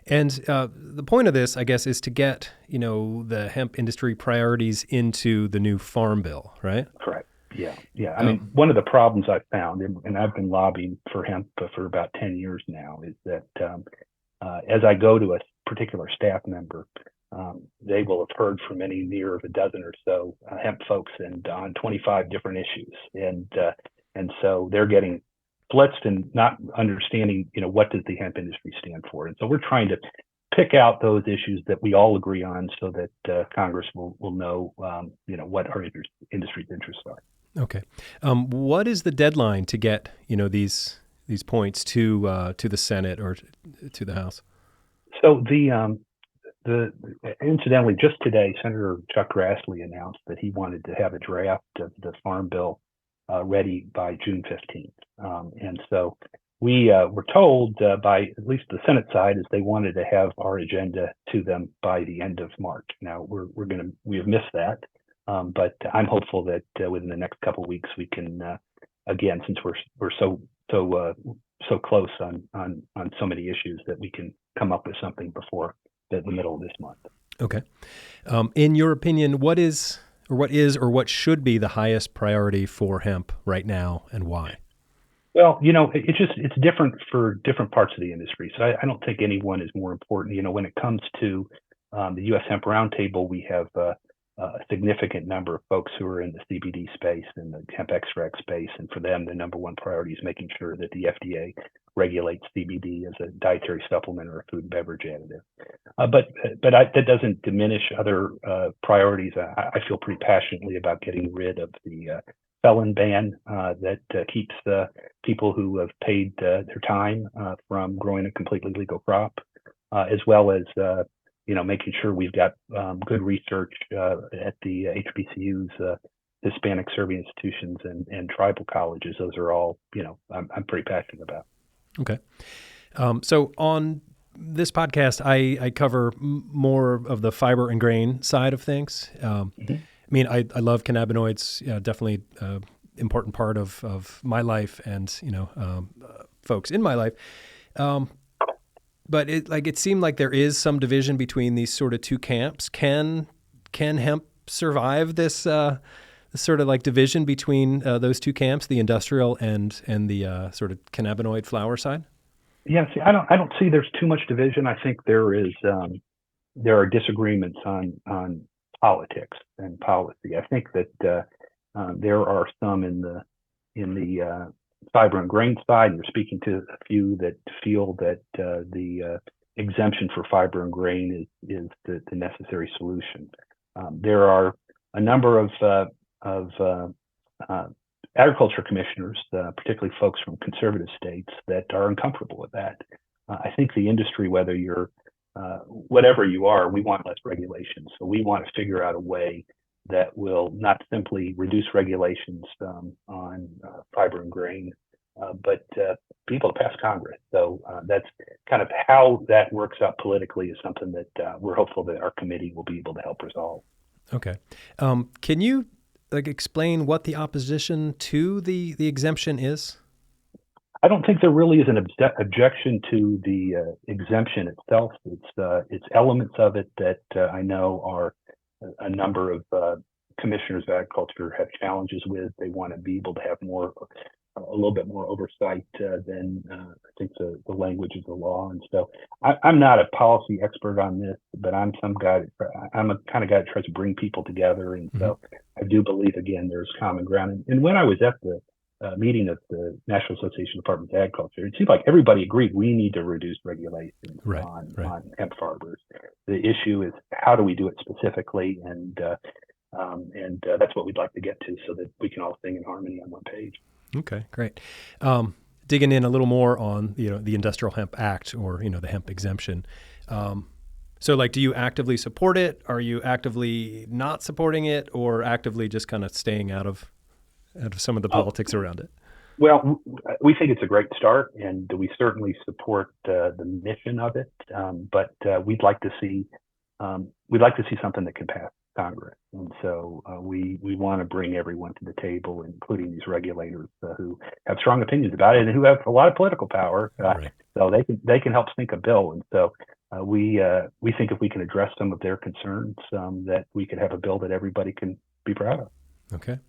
And the point of this, I guess, is to get, the hemp industry priorities into the new Farm Bill, right? Correct. Yeah. I mean, one of the problems I've found, and I've been lobbying for hemp for about 10 years now, is that as I go to a particular staff member, they will have heard from any near of a dozen or so hemp folks and on 25 different issues. And so they're getting blitzed and not understanding, what does the hemp industry stand for? And so we're trying to pick out those issues that we all agree on so that Congress will know, what our industry's interests are. Okay. What is the deadline to get, these points to the Senate or to the House? So incidentally, just today, Senator Chuck Grassley announced that he wanted to have a draft of the Farm Bill ready by June 15th. And so we were told by at least the Senate side is they wanted to have our agenda to them by the end of March. Now we have missed that. But I'm hopeful that within the next couple of weeks we can, again, since we're so close on so many issues, that we can come up with something before the middle of this month. Okay. In your opinion, what what should be the highest priority for hemp right now, and why? Well, it's different for different parts of the industry. So I don't think any one is more important. When it comes to the U.S. Hemp Roundtable, we have a significant number of folks who are in the CBD space and the hemp extract space. And for them, the number one priority is making sure that the FDA regulates CBD as a dietary supplement or a food and beverage additive. But that doesn't diminish other priorities. I feel pretty passionately about getting rid of the felon ban that keeps people who have paid their time from growing a completely legal crop, as well as making sure we've got good research at the HBCUs, Hispanic serving institutions, and tribal colleges. Those are all I'm pretty passionate about. Okay. So on this podcast, I cover more of the fiber and grain side of things. I mean, I love cannabinoids, definitely important part of my life and, folks in my life. But it seemed like there is some division between these sort of two camps. Can hemp survive this sort of like division between those two camps, the industrial and the sort of cannabinoid flower side? Yeah, see, I don't see there's too much division. I think there are disagreements on politics and policy. I think that there are some in the fiber and grain side, and you're speaking to a few that feel that the exemption for fiber and grain is the necessary solution. There are a number of agriculture commissioners, particularly folks from conservative states, that are uncomfortable with that. I think the industry, whether you're whatever you are, we want less regulations. So we want to figure out a way that will not simply reduce regulations on fiber and grain, but be able to pass Congress. So that's kind of how that works out politically, is something that we're hopeful that our committee will be able to help resolve. Okay. Can you explain what the opposition to the exemption is? I don't think there really is an objection to the exemption itself. It's elements of it that I know are a number of commissioners of agriculture have challenges with. They want to be able to have a little bit more oversight than I think the language of the law. And so I'm not a policy expert on this, but I'm a kind of guy that tries to bring people together. And so I do believe, again, there's common ground. And when I was at the meeting of the National Association of Departments of Agriculture, it seemed like everybody agreed we need to reduce regulations on hemp farmers. The issue is, how do we do it specifically? And that's what we'd like to get to, so that we can all sing in harmony on one page. Okay, great. Digging in a little more on the Industrial Hemp Act, or the hemp exemption. So do you actively support it? Are you actively not supporting it, or actively just kind of staying out of some of the politics around it? Well, we think it's a great start, and we certainly support the mission of it. But we'd like to see something that can pass Congress, and so we want to bring everyone to the table, including these regulators who have strong opinions about it and who have a lot of political power. So they can help think a bill, and so we think if we can address some of their concerns, that we could have a bill that everybody can be proud of. Okay.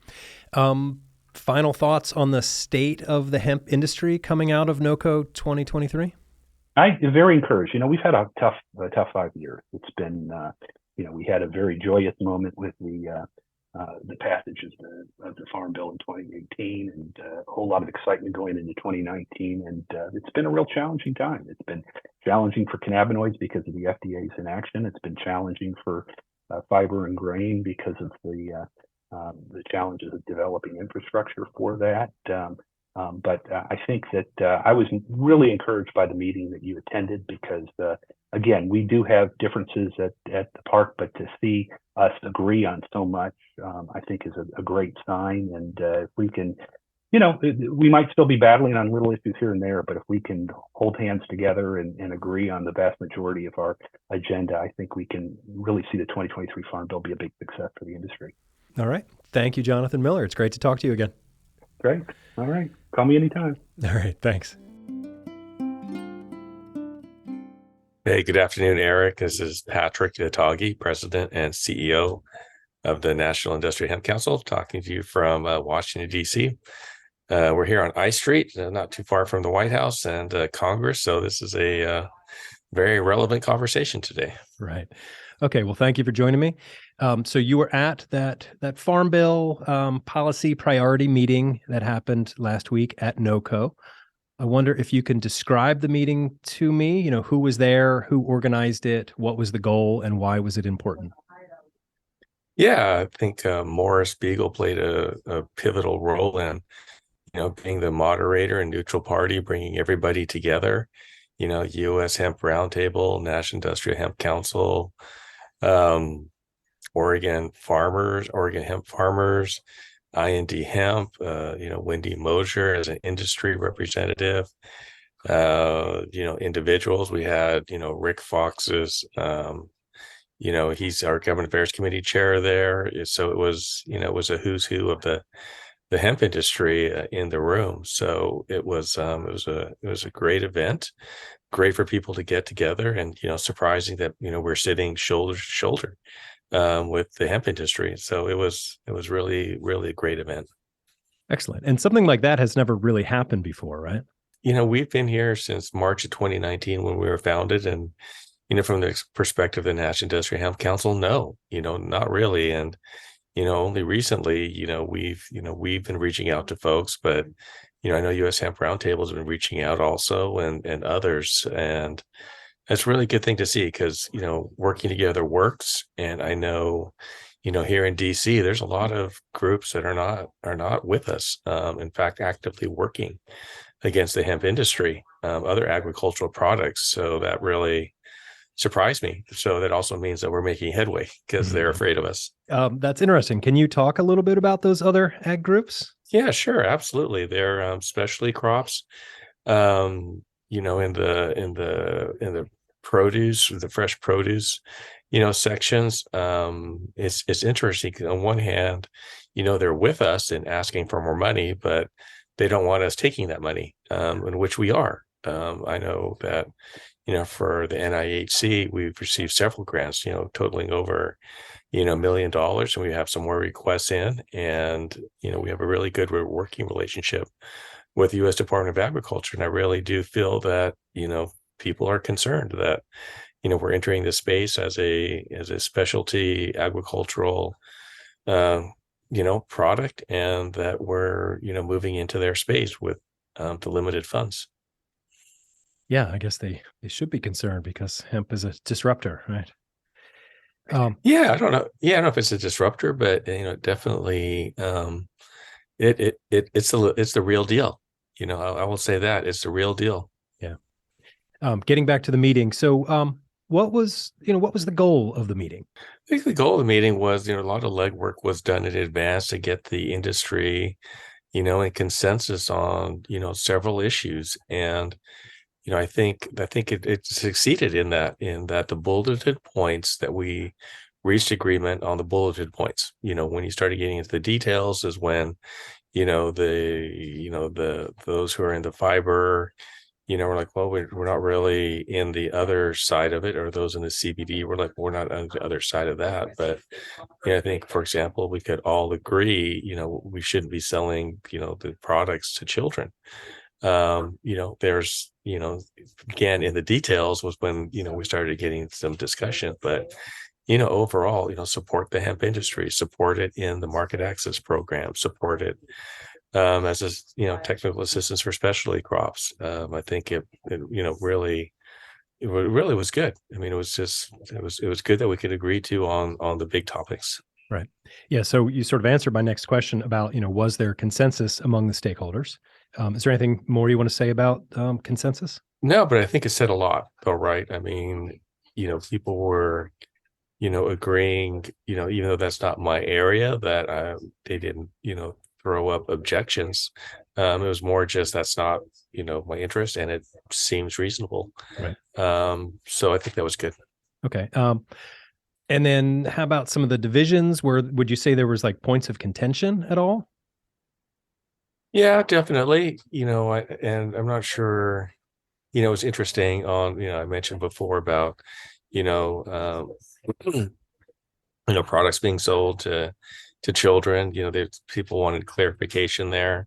Final thoughts on the state of the hemp industry coming out of NoCo 2023? I'm very encouraged. We've had a tough 5 years. It's been, we had a very joyous moment with the passage of the Farm Bill in 2018, and a whole lot of excitement going into 2019. And it's been a real challenging time. It's been challenging for cannabinoids because of the FDA's inaction. It's been challenging for fiber and grain because of the challenges of developing infrastructure for that. But I think that I was really encouraged by the meeting that you attended, because, again, we do have differences at the park, but to see us agree on so much, I think is a great sign. And if we can, we might still be battling on little issues here and there, but if we can hold hands together and agree on the vast majority of our agenda, I think we can really see the 2023 Farm Bill be a big success for the industry. All right. Thank you, Jonathan Miller. It's great to talk to you again. Great. All right. Call me anytime. All right. Thanks. Hey, good afternoon, Eric. This is Patrick Itagi, President and CEO of the National Industrial Hemp Council, talking to you from Washington, D.C. We're here on I Street, not too far from the White House and Congress. So this is a very relevant conversation today. Right. Okay. Well, thank you for joining me. So you were at that Farm Bill policy priority meeting that happened last week at NoCo. I wonder if you can describe the meeting to me. You know, who was there, who organized it, what was the goal, and why was it important? Yeah, I think Morris Beagle played a pivotal role in, being the moderator and neutral party, bringing everybody together. U.S. Hemp Roundtable, National Industrial Hemp Council, Oregon Hemp Farmers, IND Hemp, Wendy Mosier as an industry representative, individuals. We had, Rick Fox's, he's our Government Affairs Committee chair there. So it was a who's who of the hemp industry in the room. So it was a great event, great for people to get together, and surprising that we're sitting shoulder to shoulder with the hemp industry. So it was really, really a great event. Excellent. And something like that has never really happened before, right? We've been here since March of 2019 when we were founded, and from the perspective of the National Industrial Hemp Council, no, not really. And only recently, we've been reaching out to folks, but I know U.S. Hemp Roundtable has been reaching out also, and others, and that's a really good thing to see because working together works. And I know here in DC, there's a lot of groups that are not with us. In fact, actively working against the hemp industry, other agricultural products. So that really surprised me. So that also means that we're making headway because they're afraid of us. That's interesting. Can you talk a little bit about those other ag groups? Yeah, sure. Absolutely. They're specialty crops, in the produce, the fresh produce, sections. It's interesting. On one hand, they're with us and asking for more money, but they don't want us taking that money, in which we are. I know that, for the NIHC, we've received several grants, totaling over, $1 million, and we have some more requests in, and, we have a really good working relationship with the U.S. Department of Agriculture. And I really do feel that, people are concerned that, we're entering this space as a specialty agricultural, product, and that we're, moving into their space with the limited funds. Yeah, I guess they should be concerned because hemp is a disruptor, right? Yeah, I don't know. Yeah, I don't know if it's a disruptor, but definitely, it's the real deal. I will say that it's the real deal. Yeah. Getting back to the meeting. So, what was the goal of the meeting? I think the goal of the meeting was, a lot of legwork was done in advance to get the industry, and consensus on, several issues. And, I think it succeeded in that the bulleted points that we reached agreement on the bulleted points. When you started getting into the details is when, those who are in the fiber, we're like, well, we're not really in the other side of it, or those in the CBD, we're like, we're not on the other side of that. But I think, for example, we could all agree, we shouldn't be selling, the products to children. There's, again, in the details was when, we started getting some discussion, but, overall, support the hemp industry, support it in the market access program, support it as a, technical assistance for specialty crops. I think it really was good. I mean, it was good that we could agree to on the big topics. Right. Yeah. So you sort of answered my next question about, was there consensus among the stakeholders? Is there anything more you want to say about consensus? No, but I think it said a lot, though, right? I mean, people were, agreeing, even though that's not my area, that they didn't, throw up objections. It was more just that's not, my interest, and it seems reasonable. Right. So I think that was good. Okay. And then how about some of the divisions? Where would you say there was like points of contention at all? Yeah, definitely. And I'm not sure, it's interesting on, I mentioned before about, you know, products being sold to children. There's people wanted clarification there.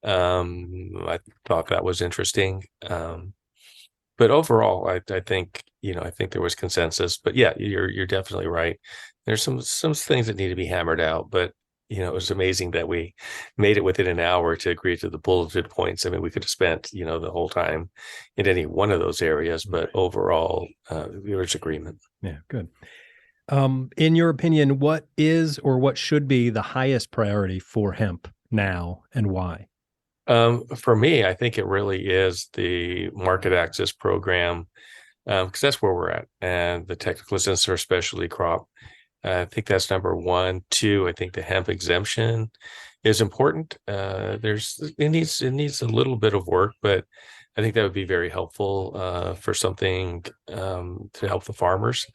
I thought that was interesting. But overall, I think, I think there was consensus. But yeah, you're definitely right. There's some things that need to be hammered out, but it was amazing that we made it within an hour to agree to the bulleted points. I mean, we could have spent, the whole time in any one of those areas, but overall, there was agreement. Yeah, good. In your opinion, what is or what should be the highest priority for hemp now and why? For me, I think it really is the market access program, because that's where we're at, and the technical assistance for specialty crop. I think that's number one. Two, I think the hemp exemption is important. It needs a little bit of work, but I think that would be very helpful for something to help the farmers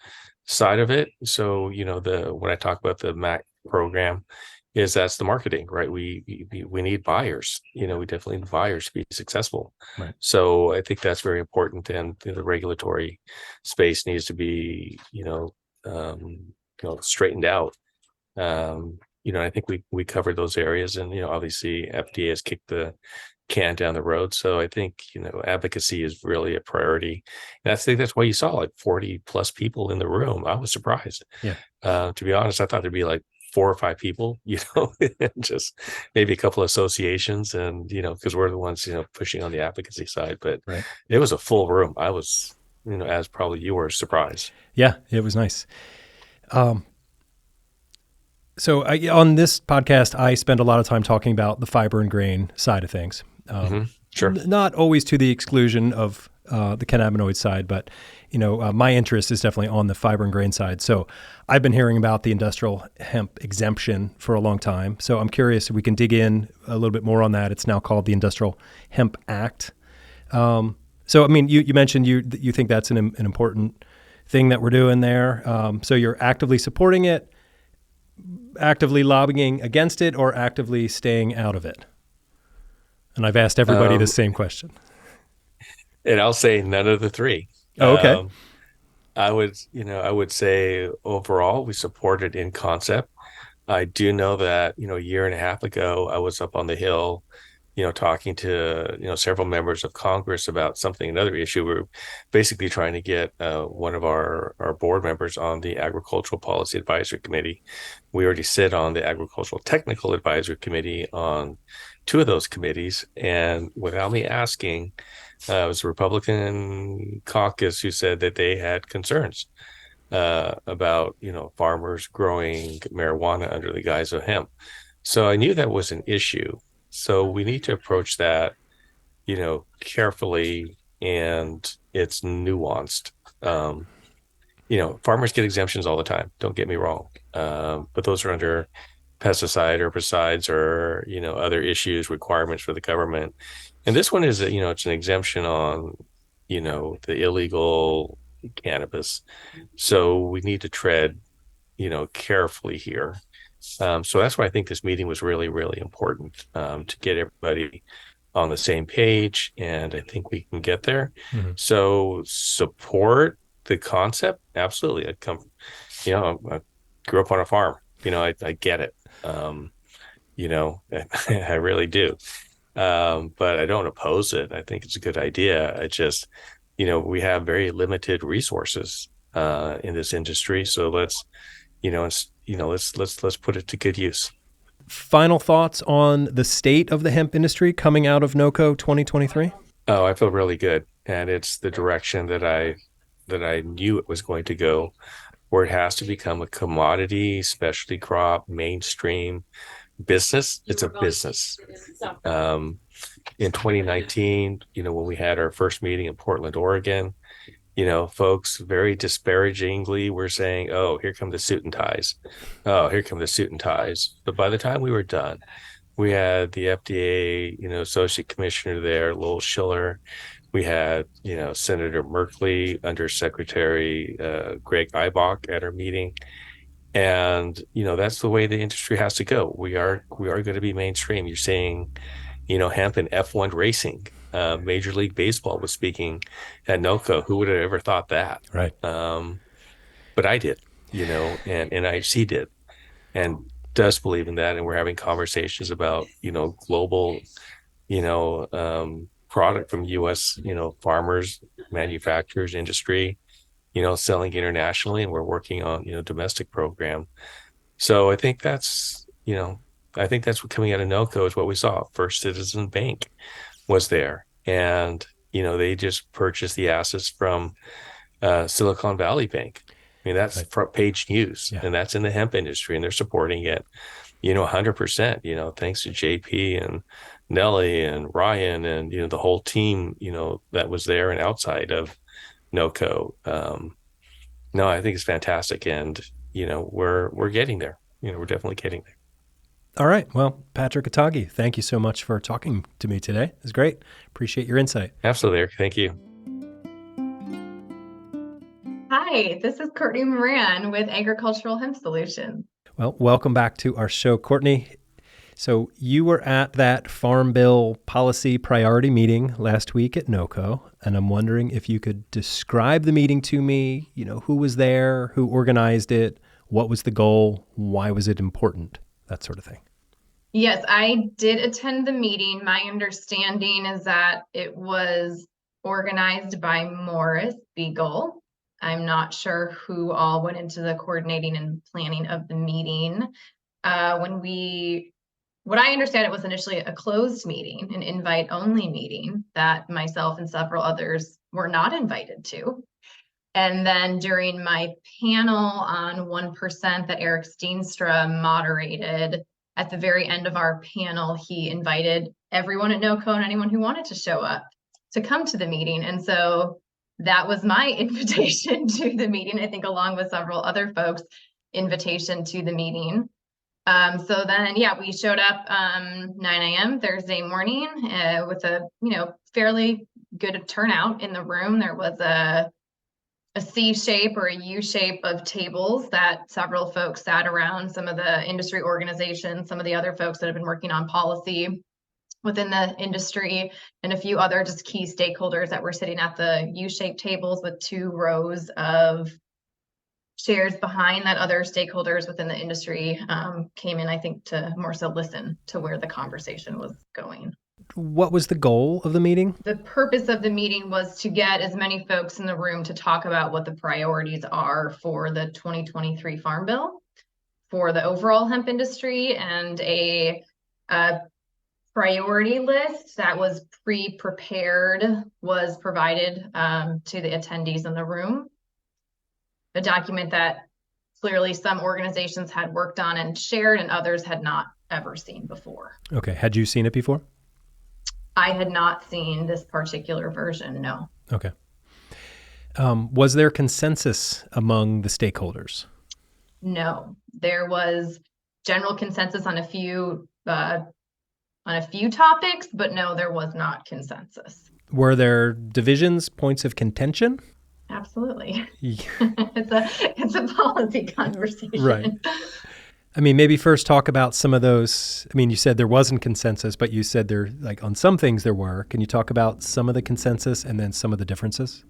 side of it. So, when I talk about the MAC program, that's the marketing, right? We need buyers. We definitely need buyers to be successful. Right. So I think that's very important, and the regulatory space needs to be, straightened out. I think we covered those areas, and obviously FDA has kicked the can down the road. So I think advocacy is really a priority, and I think that's why you saw like 40 plus people in the room. I was surprised. Yeah. To be honest, I thought there'd be like 4 or 5 people, and just maybe a couple of associations, and because we're the ones pushing on the advocacy side. But right. It was a full room. I was, as probably you were, surprised. Yeah, it was nice. So on this podcast, I spend a lot of time talking about the fiber and grain side of things. Sure. Not always to the exclusion of the cannabinoid side, but my interest is definitely on the fiber and grain side. So I've been hearing about the industrial hemp exemption for a long time. So I'm curious if we can dig in a little bit more on that. It's now called the Industrial Hemp Act. So I mean, you mentioned you think that's an important thing that we're doing there. So you're actively supporting it, actively lobbying against it, or actively staying out of it? And I've asked everybody the same question. And I'll say none of the three. Oh, okay. I would say overall we support it in concept. I do know that, a year and a half ago, I was up on the Hill, talking to, several members of Congress about another issue. We're basically trying to get one of our board members on the Agricultural Policy Advisory Committee. We already sit on the Agricultural Technical Advisory Committee on 2 of those committees. And without me asking, it was the Republican caucus who said that they had concerns about, farmers growing marijuana under the guise of hemp. So I knew that was an issue. So we need to approach that, carefully, and it's nuanced. Farmers get exemptions all the time. Don't get me wrong. But those are under pesticide, herbicides, or, other issues, requirements for the government. And this one is, it's an exemption on, the illegal cannabis. So we need to tread, carefully here. So that's why I think this meeting was really, really important, to get everybody on the same page. And I think we can get there. Mm-hmm. So support the concept. Absolutely. I grew up on a farm, I get it. I really do. But I don't oppose it. I think it's a good idea. I just, we have very limited resources in this industry. So let's put it to good use. Final thoughts on the state of the hemp industry coming out of NoCo 2023? Oh, I feel really good. And it's the direction that I knew it was going to go, where it has to become a commodity, specialty crop, mainstream business. It's a business. In 2019, when we had our first meeting in Portland, Oregon, folks very disparagingly were saying, oh, here come the suit and ties. Oh, here come the suit and ties. But by the time we were done, we had the FDA, Associate Commissioner there, Lowell Schiller. We had, Senator Merkley, Undersecretary Greg Ibach at our meeting. And, that's the way the industry has to go. We are going to be mainstream. You're seeing, hemp and F1 racing. Major League Baseball was speaking at NoCo. Who would have ever thought that? Right. But I did, and NIC did, and does believe in that. And we're having conversations about, global, product from U.S., farmers, manufacturers, industry, selling internationally, and we're working on, domestic program. So I think that's what coming out of NoCo is what we saw. First Citizen Bank was there, and they just purchased the assets from Silicon Valley Bank. I mean, that's front page news, and that's in the hemp industry, and they're supporting it, 100%. Thanks to JP and Nelly and Ryan and the whole team, that was there and outside of NoCo. No, I think it's fantastic, and we're getting there. We're definitely getting there. All right. Well, Patrick Atagi, thank you so much for talking to me today. It was great. Appreciate your insight. Absolutely, Eric. Thank you. Hi, this is Courtney Moran with Agricultural Hemp Solutions. Well, welcome back to our show, Courtney. So you were at that Farm Bill policy priority meeting last week at NoCo, and I'm wondering if you could describe the meeting to me, who was there, who organized it, what was the goal, why was it important, that sort of thing. Yes, I did attend the meeting. My understanding is that it was organized by Morris Beagle. I'm not sure who all went into the coordinating and planning of the meeting. What I understand, it was initially a closed meeting, an invite-only meeting that myself and several others were not invited to. And then during my panel on 1% that Eric Steenstra moderated, at the very end of our panel, he invited everyone at NoCo and anyone who wanted to show up to come to the meeting. And so that was my invitation to the meeting, I think, along with several other folks' invitation to the meeting. So then, we showed up 9 a.m. Thursday morning with a, fairly good turnout in the room. There was a C shape or a U shape of tables that several folks sat around, some of the industry organizations, some of the other folks that have been working on policy within the industry, and a few other just key stakeholders that were sitting at the U-shaped tables with 2 rows of chairs behind that. Other stakeholders within the industry came in, I think, to more so listen to where the conversation was going. What was the goal of the meeting? The purpose of the meeting was to get as many folks in the room to talk about what the priorities are for the 2023 Farm Bill, for the overall hemp industry, and a priority list that was pre-prepared was provided to the attendees in the room. A document that clearly some organizations had worked on and shared and others had not ever seen before. Okay. Had you seen it before? I had not seen this particular version, no. Okay. Was there consensus among the stakeholders? No. There was general consensus on a few topics, but no, there was not consensus. Were there divisions, points of contention? Absolutely. It's a policy conversation. Right. I mean, maybe first talk about some of those. I mean, you said there wasn't consensus, but you said there, like, on some things there were. Can you talk about some of the consensus and then some of the differences?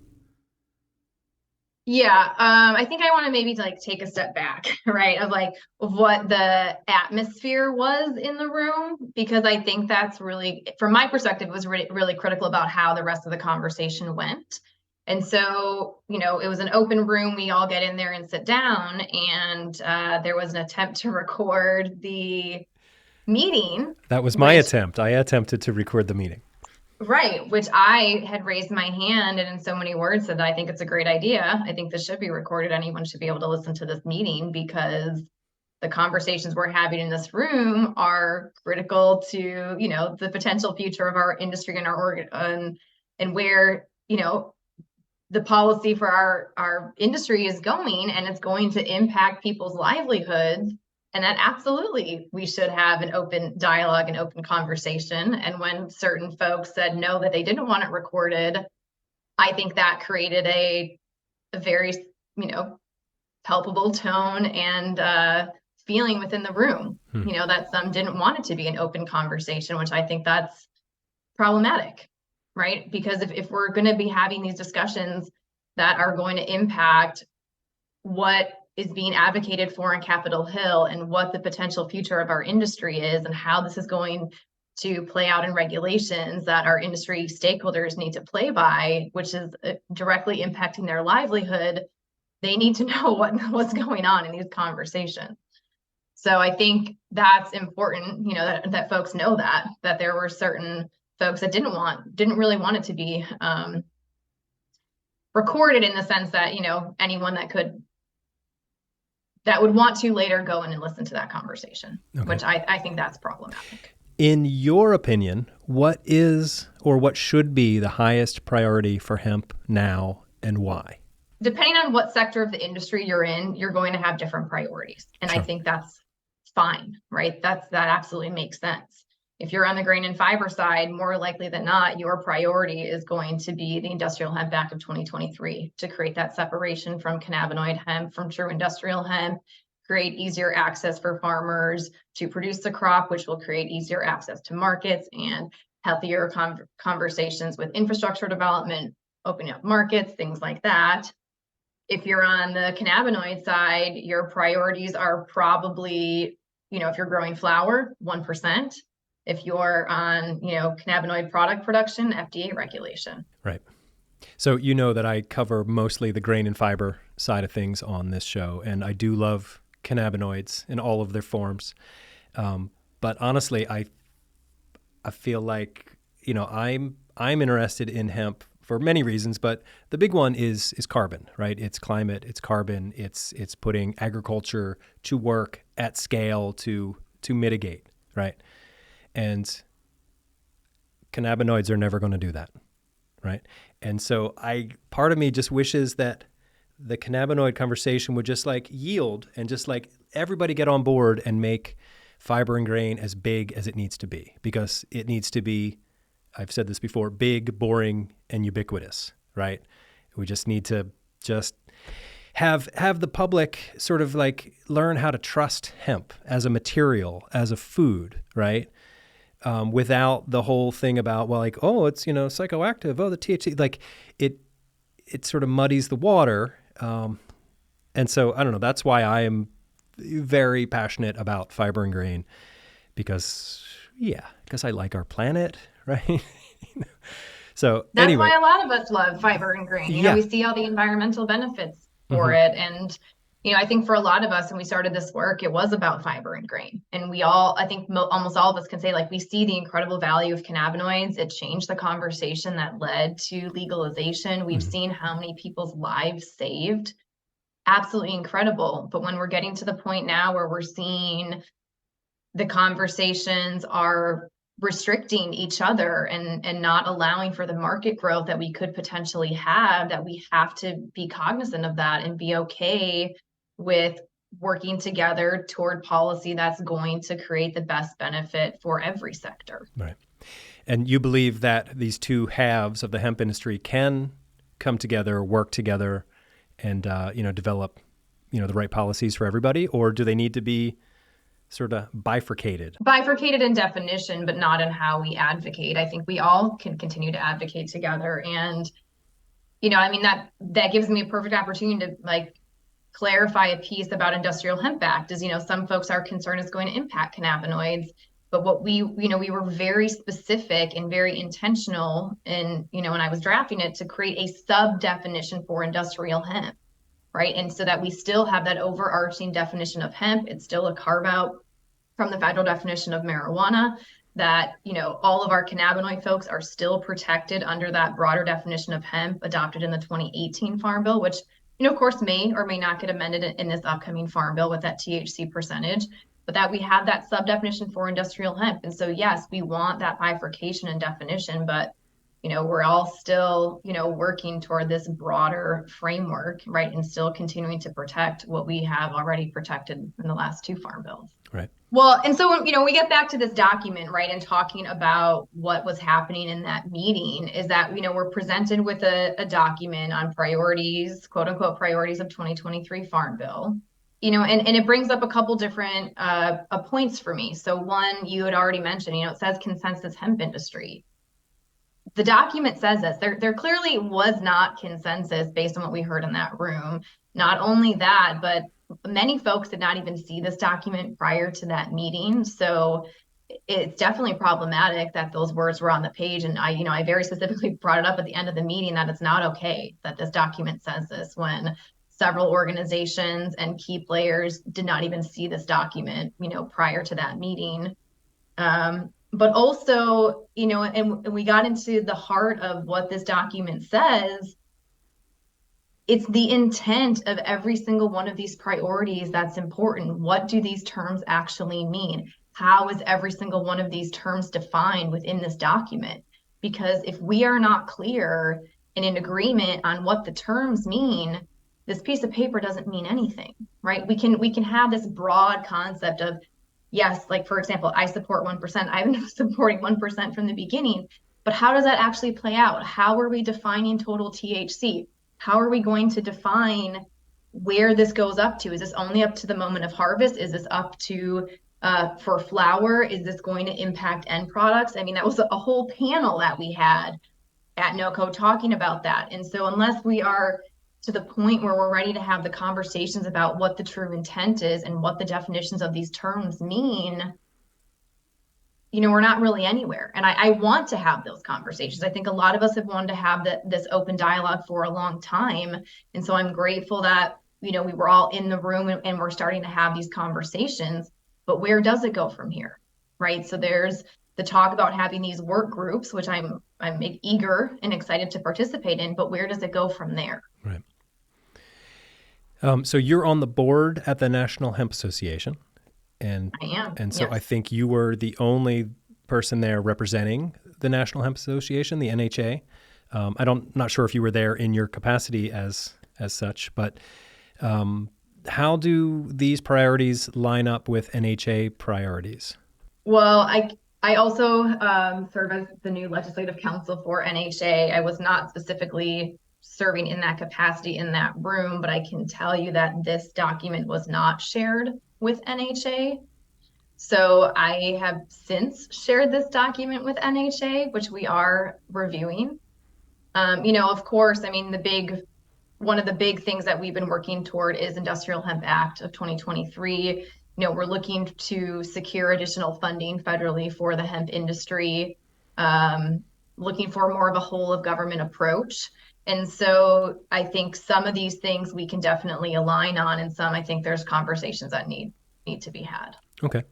Yeah, I think I want to maybe take a step back, right, of what the atmosphere was in the room, because I think that's really, from my perspective, was really critical about how the rest of the conversation went. And so, it was an open room. We all get in there and sit down, and there was an attempt to record the meeting. That was my attempt. I attempted to record the meeting. Right, which I had raised my hand and in so many words said, I think it's a great idea. I think this should be recorded. Anyone should be able to listen to this meeting because the conversations we're having in this room are critical to, the potential future of our industry and our and where, the policy for our industry is going, and it's going to impact people's livelihoods And that absolutely we should have an open dialogue and open conversation. And when certain folks said no, that they didn't want it recorded, I think that created a very, palpable tone and feeling within the room, that some didn't want it to be an open conversation, which I think that's problematic, right? Because if we're going to be having these discussions that are going to impact what is being advocated for in Capitol Hill and what the potential future of our industry is and how this is going to play out in regulations that our industry stakeholders need to play by, which is directly impacting their livelihood, they need to know what's going on in these conversations. So I think that's important, that folks know that there were certain folks that didn't really want it to be recorded, in the sense that, anyone that would want to later go in and listen to that conversation, which I think that's problematic. In your opinion, what is or what should be the highest priority for hemp now, and why? Depending on what sector of the industry you're in, you're going to have different priorities. And Sure. I think that's fine, right? That absolutely makes sense. If you're on the grain and fiber side, more likely than not, your priority is going to be the Industrial Hemp Act of 2023 to create that separation from cannabinoid hemp, from true industrial hemp, create easier access for farmers to produce the crop, which will create easier access to markets and healthier conversations with infrastructure development, opening up markets, things like that. If you're on the cannabinoid side, your priorities are probably, if you're growing flower, 1%. If you're on, cannabinoid product production, FDA regulation. Right. So you know that I cover mostly the grain and fiber side of things on this show, and I do love cannabinoids in all of their forms. But honestly, I feel like, I'm interested in hemp for many reasons, but the big one is carbon, right? It's climate, it's carbon, it's putting agriculture to work at scale to mitigate, right? And cannabinoids are never going to do that, right? And so part of me just wishes that the cannabinoid conversation would just yield and just everybody get on board and make fiber and grain as big as it needs to be, because it needs to be, I've said this before, big, boring, and ubiquitous, right? We just need to just have the public sort of learn how to trust hemp as a material, as a food, right? Without the whole thing about, it's, psychoactive, the THC, it sort of muddies the water. And so, I don't know, that's why I am very passionate about fiber and grain, because I like our planet, right? So that's anyway. why a lot of us love fiber and grain. We see all the environmental benefits for it. And, I think for a lot of us, when we started this work, it was about fiber and grain. And we all, I think almost all of us can say, we see the incredible value of cannabinoids. It changed the conversation that led to legalization. We've seen how many people's lives saved. Absolutely incredible. But when we're getting to the point now where we're seeing the conversations are restricting each other and not allowing for the market growth that we could potentially have, that we have to be cognizant of that and be okay with working together toward policy that's going to create the best benefit for every sector. Right. And you believe that these two halves of the hemp industry can come together, work together, and develop the right policies for everybody, or do they need to be sort of bifurcated? Bifurcated in definition, but not in how we advocate. I think we all can continue to advocate together. And, that gives me a perfect opportunity to clarify a piece about Industrial Hemp Act is, some folks are concerned it's going to impact cannabinoids. But what we were very specific and very intentional in, when I was drafting it, to create a sub definition for industrial hemp, right? And so that we still have that overarching definition of hemp. It's still a carve out from the federal definition of marijuana, that, all of our cannabinoid folks are still protected under that broader definition of hemp adopted in the 2018 Farm Bill, which, of course, may or may not get amended in this upcoming Farm Bill with that THC percentage, but that we have that sub definition for industrial hemp. And so, yes, we want that bifurcation and definition, but we're all still, working toward this broader framework, right? And still continuing to protect what we have already protected in the last 2 farm bills. Right. Well, and so, we get back to this document, right, and talking about what was happening in that meeting is that, we're presented with a document on priorities, quote unquote, priorities of 2023 Farm Bill. And it brings up a couple different points for me. So one, you had already mentioned, it says consensus hemp industry. The document says this. There clearly was not consensus based on what we heard in that room. Not only that, but many folks did not even see this document prior to that meeting. So it's definitely problematic that those words were on the page. And I very specifically brought it up at the end of the meeting that it's not okay that this document says this when several organizations and key players did not even see this document, prior to that meeting. But also, and we got into the heart of what this document says. It's the intent of every single one of these priorities that's important. What do these terms actually mean? How is every single one of these terms defined within this document? Because if we are not clear and in agreement on what the terms mean, this piece of paper doesn't mean anything, right? We can have this broad concept of, yes, like for example, I support 1%. I've been supporting 1% from the beginning, but how does that actually play out? How are we defining total THC? How are we going to define where this goes up to? Is this only up to the moment of harvest? Is this up to for flower? Is this going to impact end products? I mean, that was a whole panel that we had at NoCo talking about that. And so unless we are to the point where we're ready to have the conversations about what the true intent is and what the definitions of these terms mean, we're not really anywhere. And I want to have those conversations. I think a lot of us have wanted to have this open dialogue for a long time. And so I'm grateful that, we were all in the room and we're starting to have these conversations, but where does it go from here? Right. So there's the talk about having these work groups, which I'm eager and excited to participate in, but where does it go from there? Right. So you're on the board at the National Hemp Association. And I am. And so yes. I think you were the only person there representing the National Hemp Association, the NHA. Not sure if you were there in your capacity as such, but how do these priorities line up with NHA priorities? Well, I also serve as the new legislative counsel for NHA. I was not specifically serving in that capacity in that room, but I can tell you that this document was not shared with NHA. So I have since shared this document with NHA, which we are reviewing. Of course, I mean, one of the big things that we've been working toward is Industrial Hemp Act of 2023. We're looking to secure additional funding federally for the hemp industry, looking for more of a whole of government approach. And so I think some of these things we can definitely align on, and some I think there's conversations that need to be had. Okay.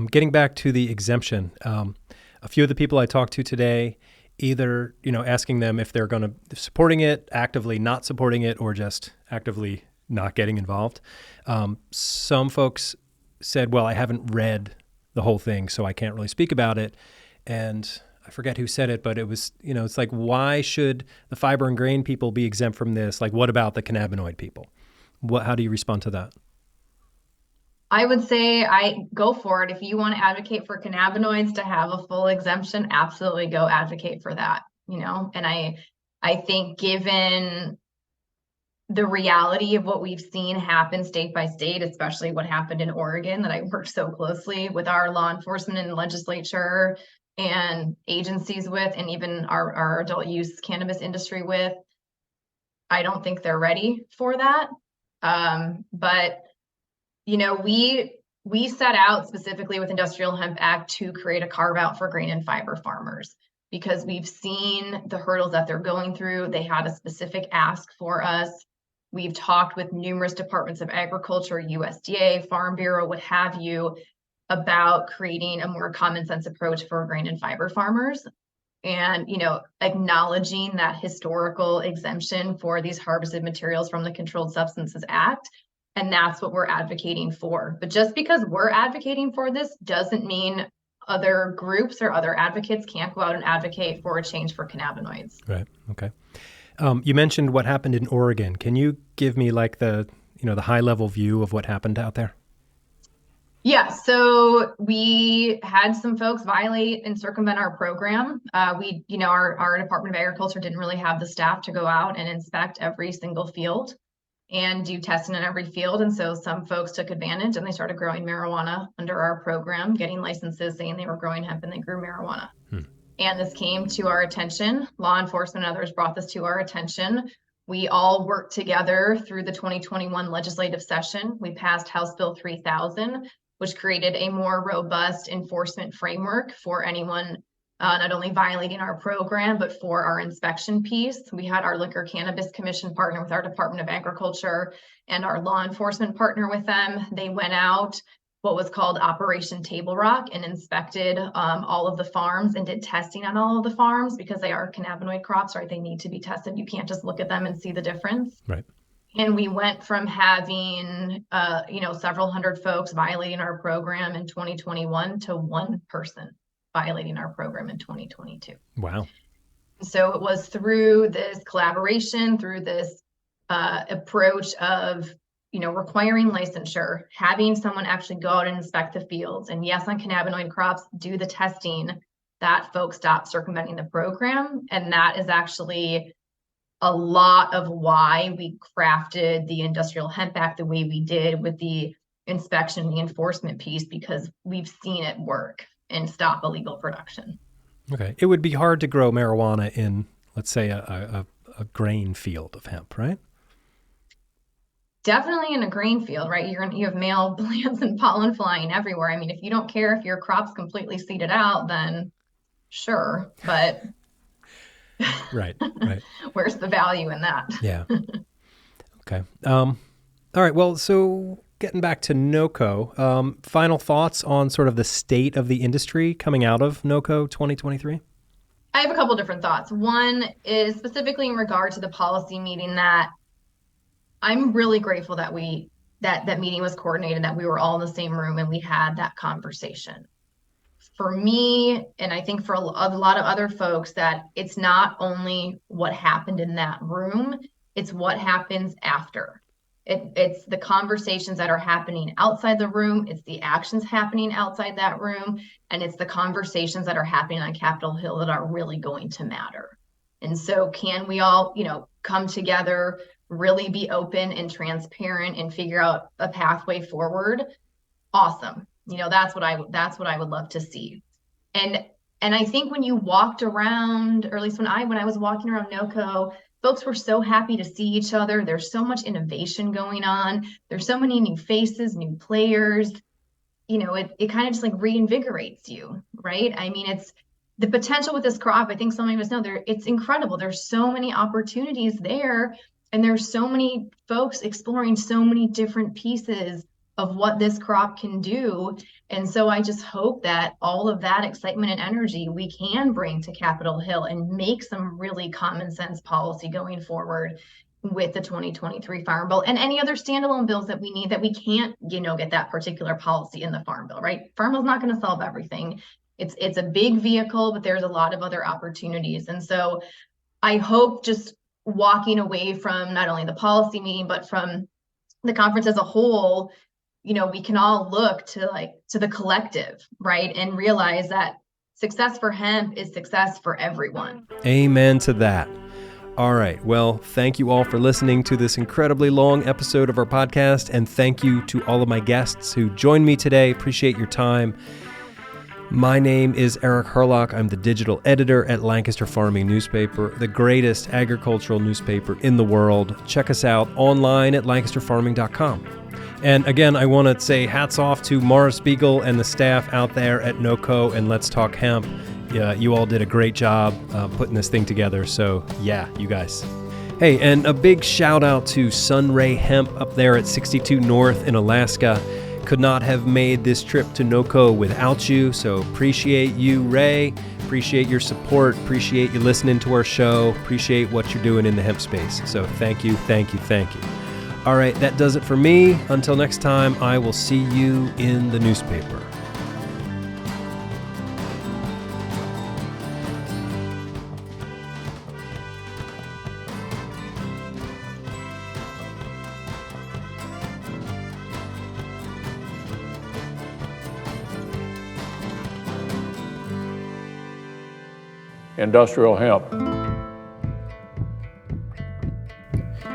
Getting back to the exemption, a few of the people I talked to today, either, asking them if they're going to supporting it, actively not supporting it, or just actively not getting involved. Some folks said, well, I haven't read the whole thing, so I can't really speak about it. And I forget who said it, but it was, it's like, why should the fiber and grain people be exempt from this? Like, what about the cannabinoid people? How do you respond to that? I would say I go for it. If you want to advocate for cannabinoids to have a full exemption, absolutely go advocate for that, and I think given the reality of what we've seen happen state by state, especially what happened in Oregon that I worked so closely with our law enforcement and legislature and agencies with, and even our adult use cannabis industry with, I don't think they're ready for that. But we set out specifically with Industrial Hemp Act to create a carve out for grain and fiber farmers because we've seen the hurdles that they're going through. They had a specific ask for us. We've talked with numerous departments of agriculture, USDA, Farm Bureau, what have you, about creating a more common sense approach for grain and fiber farmers. And, acknowledging that historical exemption for these harvested materials from the Controlled Substances Act. And that's what we're advocating for. But just because we're advocating for this doesn't mean other groups or other advocates can't go out and advocate for a change for cannabinoids. Right. Okay. You mentioned what happened in Oregon. Can you give me like the high level view of what happened out there? Yeah, so we had some folks violate and circumvent our program. Our Department of Agriculture didn't really have the staff to go out and inspect every single field and do testing in every field. And so some folks took advantage and they started growing marijuana under our program, getting licenses saying they were growing hemp and they grew marijuana. And this came to our attention. Law enforcement and others brought this to our attention. We all worked together through the 2021 legislative session. We passed House Bill 3000, which created a more robust enforcement framework for anyone not only violating our program, but for our inspection piece. We had our Liquor Cannabis Commission partner with our Department of Agriculture and our law enforcement partner with them. They went out what was called Operation Table Rock and inspected all of the farms and did testing on all of the farms because they are cannabinoid crops, right? They need to be tested. You can't just look at them and see the difference. Right. And we went from having, several hundred folks violating our program in 2021 to one person violating our program in 2022. Wow. So it was through this collaboration, through this approach of, requiring licensure, having someone actually go out and inspect the fields. And yes, on cannabinoid crops, do the testing, that folks stop circumventing the program. And that is actually a lot of why we crafted the Industrial Hemp Act the way we did with the inspection, the enforcement piece, because we've seen it work and stop illegal production. Okay. It would be hard to grow marijuana in, let's say, a grain field of hemp, right? Definitely in a grain field, right? You have male plants and pollen flying everywhere. I mean, if you don't care if your crop's completely seeded out, then sure, but right. Where's the value in that? Yeah. Okay. All right. Well, so getting back to NoCo, final thoughts on sort of the state of the industry coming out of NoCo 2023? I have a couple different thoughts. One is specifically in regard to the policy meeting that I'm really grateful that that meeting was coordinated, that we were all in the same room and we had that conversation. For me, and I think for a lot of other folks, that it's not only what happened in that room, it's what happens after. It's the conversations that are happening outside the room, it's the actions happening outside that room, and it's the conversations that are happening on Capitol Hill that are really going to matter. And so can we all, come together, really be open and transparent and figure out a pathway forward? Awesome. That's what I would love to see. And I think when you walked around, or at least when I was walking around NoCo, folks were so happy to see each other. There's so much innovation going on. There's so many new faces, new players. It kind of just like reinvigorates you, right? I mean, it's the potential with this crop. I think so many of us know it's incredible. There's so many opportunities there, and there's so many folks exploring so many different pieces of what this crop can do. And so I just hope that all of that excitement and energy we can bring to Capitol Hill and make some really common sense policy going forward with the 2023 Farm Bill and any other standalone bills that we need, that we can't, get that particular policy in the Farm Bill, right? Farm Bill is not going to solve everything. It's a big vehicle, but there's a lot of other opportunities. And so I hope, just walking away from not only the policy meeting, but from the conference as a whole, we can all look to the collective, right? And realize that success for hemp is success for everyone. Amen to that. All right. Well, thank you all for listening to this incredibly long episode of our podcast. And thank you to all of my guests who joined me today. Appreciate your time. My name is Eric Herlock. I'm the digital editor at Lancaster Farming Newspaper, the greatest agricultural newspaper in the world. Check us out online at lancasterfarming.com. And again, I want to say hats off to Mara Spiegel and the staff out there at NoCo and Let's Talk Hemp. You all did a great job putting this thing together. So yeah, you guys. Hey, and a big shout out to Sunray Hemp up there at 62 North in Alaska. Could not have made this trip to NoCo without you. So appreciate you, Ray. Appreciate your support. Appreciate you listening to our show. Appreciate what you're doing in the hemp space. So thank you, thank you, thank you. All right, that does it for me. Until next time, I will see you in the newspaper. industrial hemp.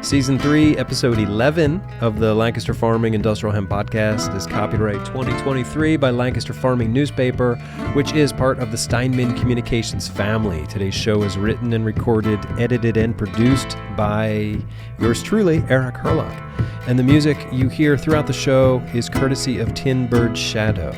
Season 3, Episode 11 of the Lancaster Farming Industrial Hemp Podcast is copyright 2023 by Lancaster Farming Newspaper, which is part of the Steinman Communications family. Today's show is written and recorded, edited, and produced by yours truly, Eric Herlock. And the music you hear throughout the show is courtesy of Tin Bird Shadow.